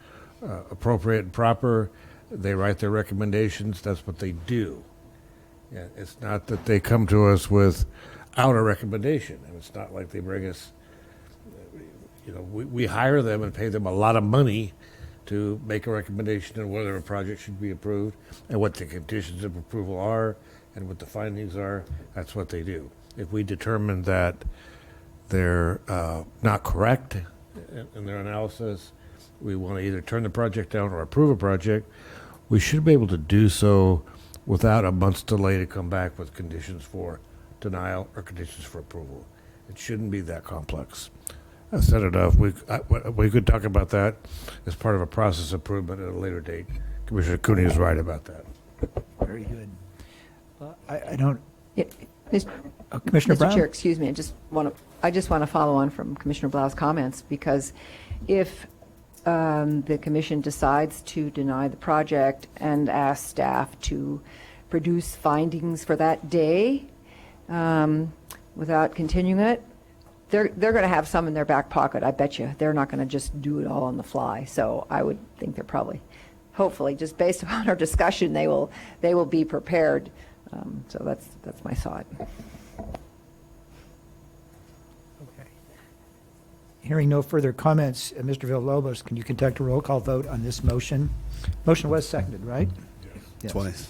appropriate and proper, they write their recommendations, that's what they do. Yeah, it's not that they come to us without a recommendation, and it's not like they bring us, we hire them and pay them a lot of money to make a recommendation on whether a project should be approved and what the conditions of approval are and what the findings are. That's what they do. If we determine that they're not correct in their analysis, we want to either turn the project down or approve a project, we should be able to do so without a month's delay to come back with conditions for denial or conditions for approval. It shouldn't be that complex. I've said enough. We could talk about that as part of a process improvement at a later date. Commissioner Cooney is right about that. Very good. I don't. Mr. Commissioner Brown? Chair, excuse me, I just want to follow on from Commissioner Blau's comments, because if the commission decides to deny the project and ask staff to produce findings for that day without continuing it, they're going to have some in their back pocket, I bet you. They're not going to just do it all on the fly. So I would think they're probably, hopefully, just based upon our discussion, they will be prepared. So that's my thought. Okay. Hearing no further comments, Mr. Villalobos, can you conduct a roll call vote on this motion? Motion was seconded, right? Yes. Twice.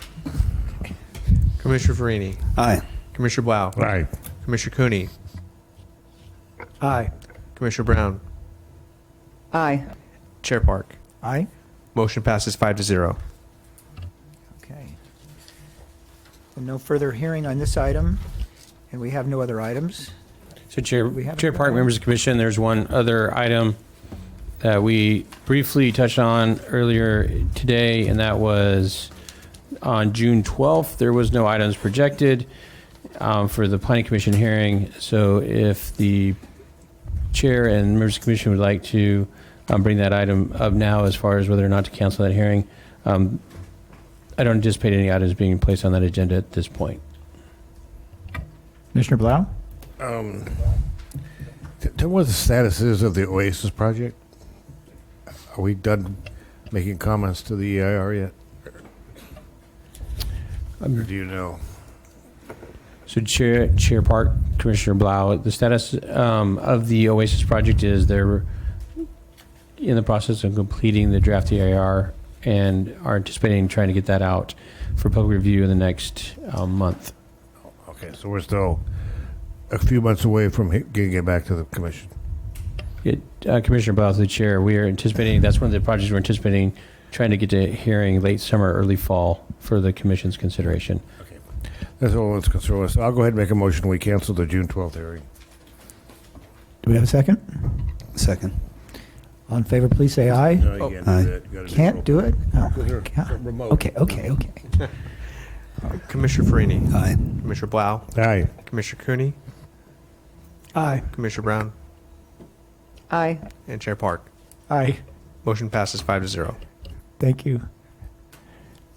Commissioner Verini. Aye. Commissioner Blau. Aye. Commissioner Cooney. Aye. Commissioner Brown. Aye. Chair Park. Aye. Motion passes 5-0. Okay. And no further hearing on this item, and we have no other items. So Chair We have- Park, members of the commission, there's one other item that we briefly touched on earlier today, and that was on June 12th. There was no items projected for the planning commission hearing. So if the chair and members of the commission would like to bring that item up now as far as whether or not to cancel that hearing, I don't anticipate any items being placed on that agenda at this point. Commissioner Blau? Tell me what the status is of the Oasis project. Are we done making comments to the EIR yet? Or do you know? So Chair Park, Commissioner Blau, the status of the Oasis project is they're in the process of completing the draft EIR and are anticipating trying to get that out for public review in the next month. Okay, so we're still a few months away from getting it back to the commission. Commissioner Blau, the chair, we are anticipating, that's one of the projects we're anticipating trying to get to hearing late summer, early fall for the commission's consideration. That's all that's concerned with. So I'll go ahead and make a motion. We cancel the June 12th hearing. Do we have a second? Second. All in favor, please say aye. No, you can't Aye. do that. You gotta Can't do it? Oh, Because they're my God. remote. Okay. Commissioner Farini. Aye. Commissioner Blau. Aye. Commissioner Cooney. Aye. Commissioner Brown. Aye. And Chair Park. Aye. Motion passes 5-0. Thank you.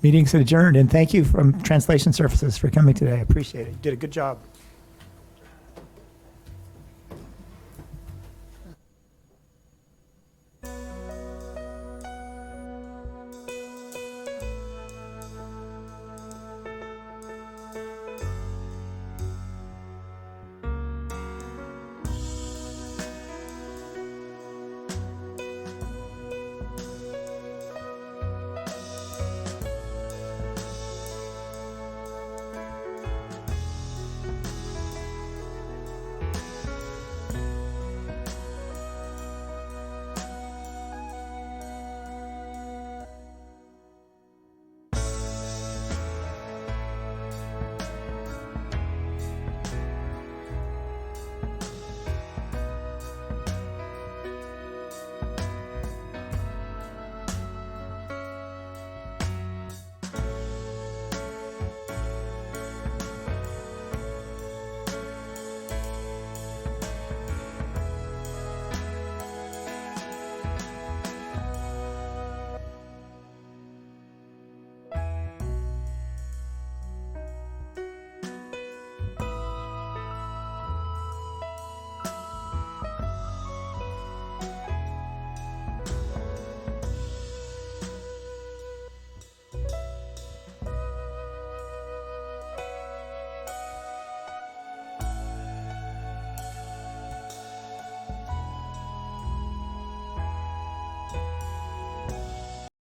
Meeting's adjourned, and thank you from Translation Services for coming today. I appreciate it. You did a good job.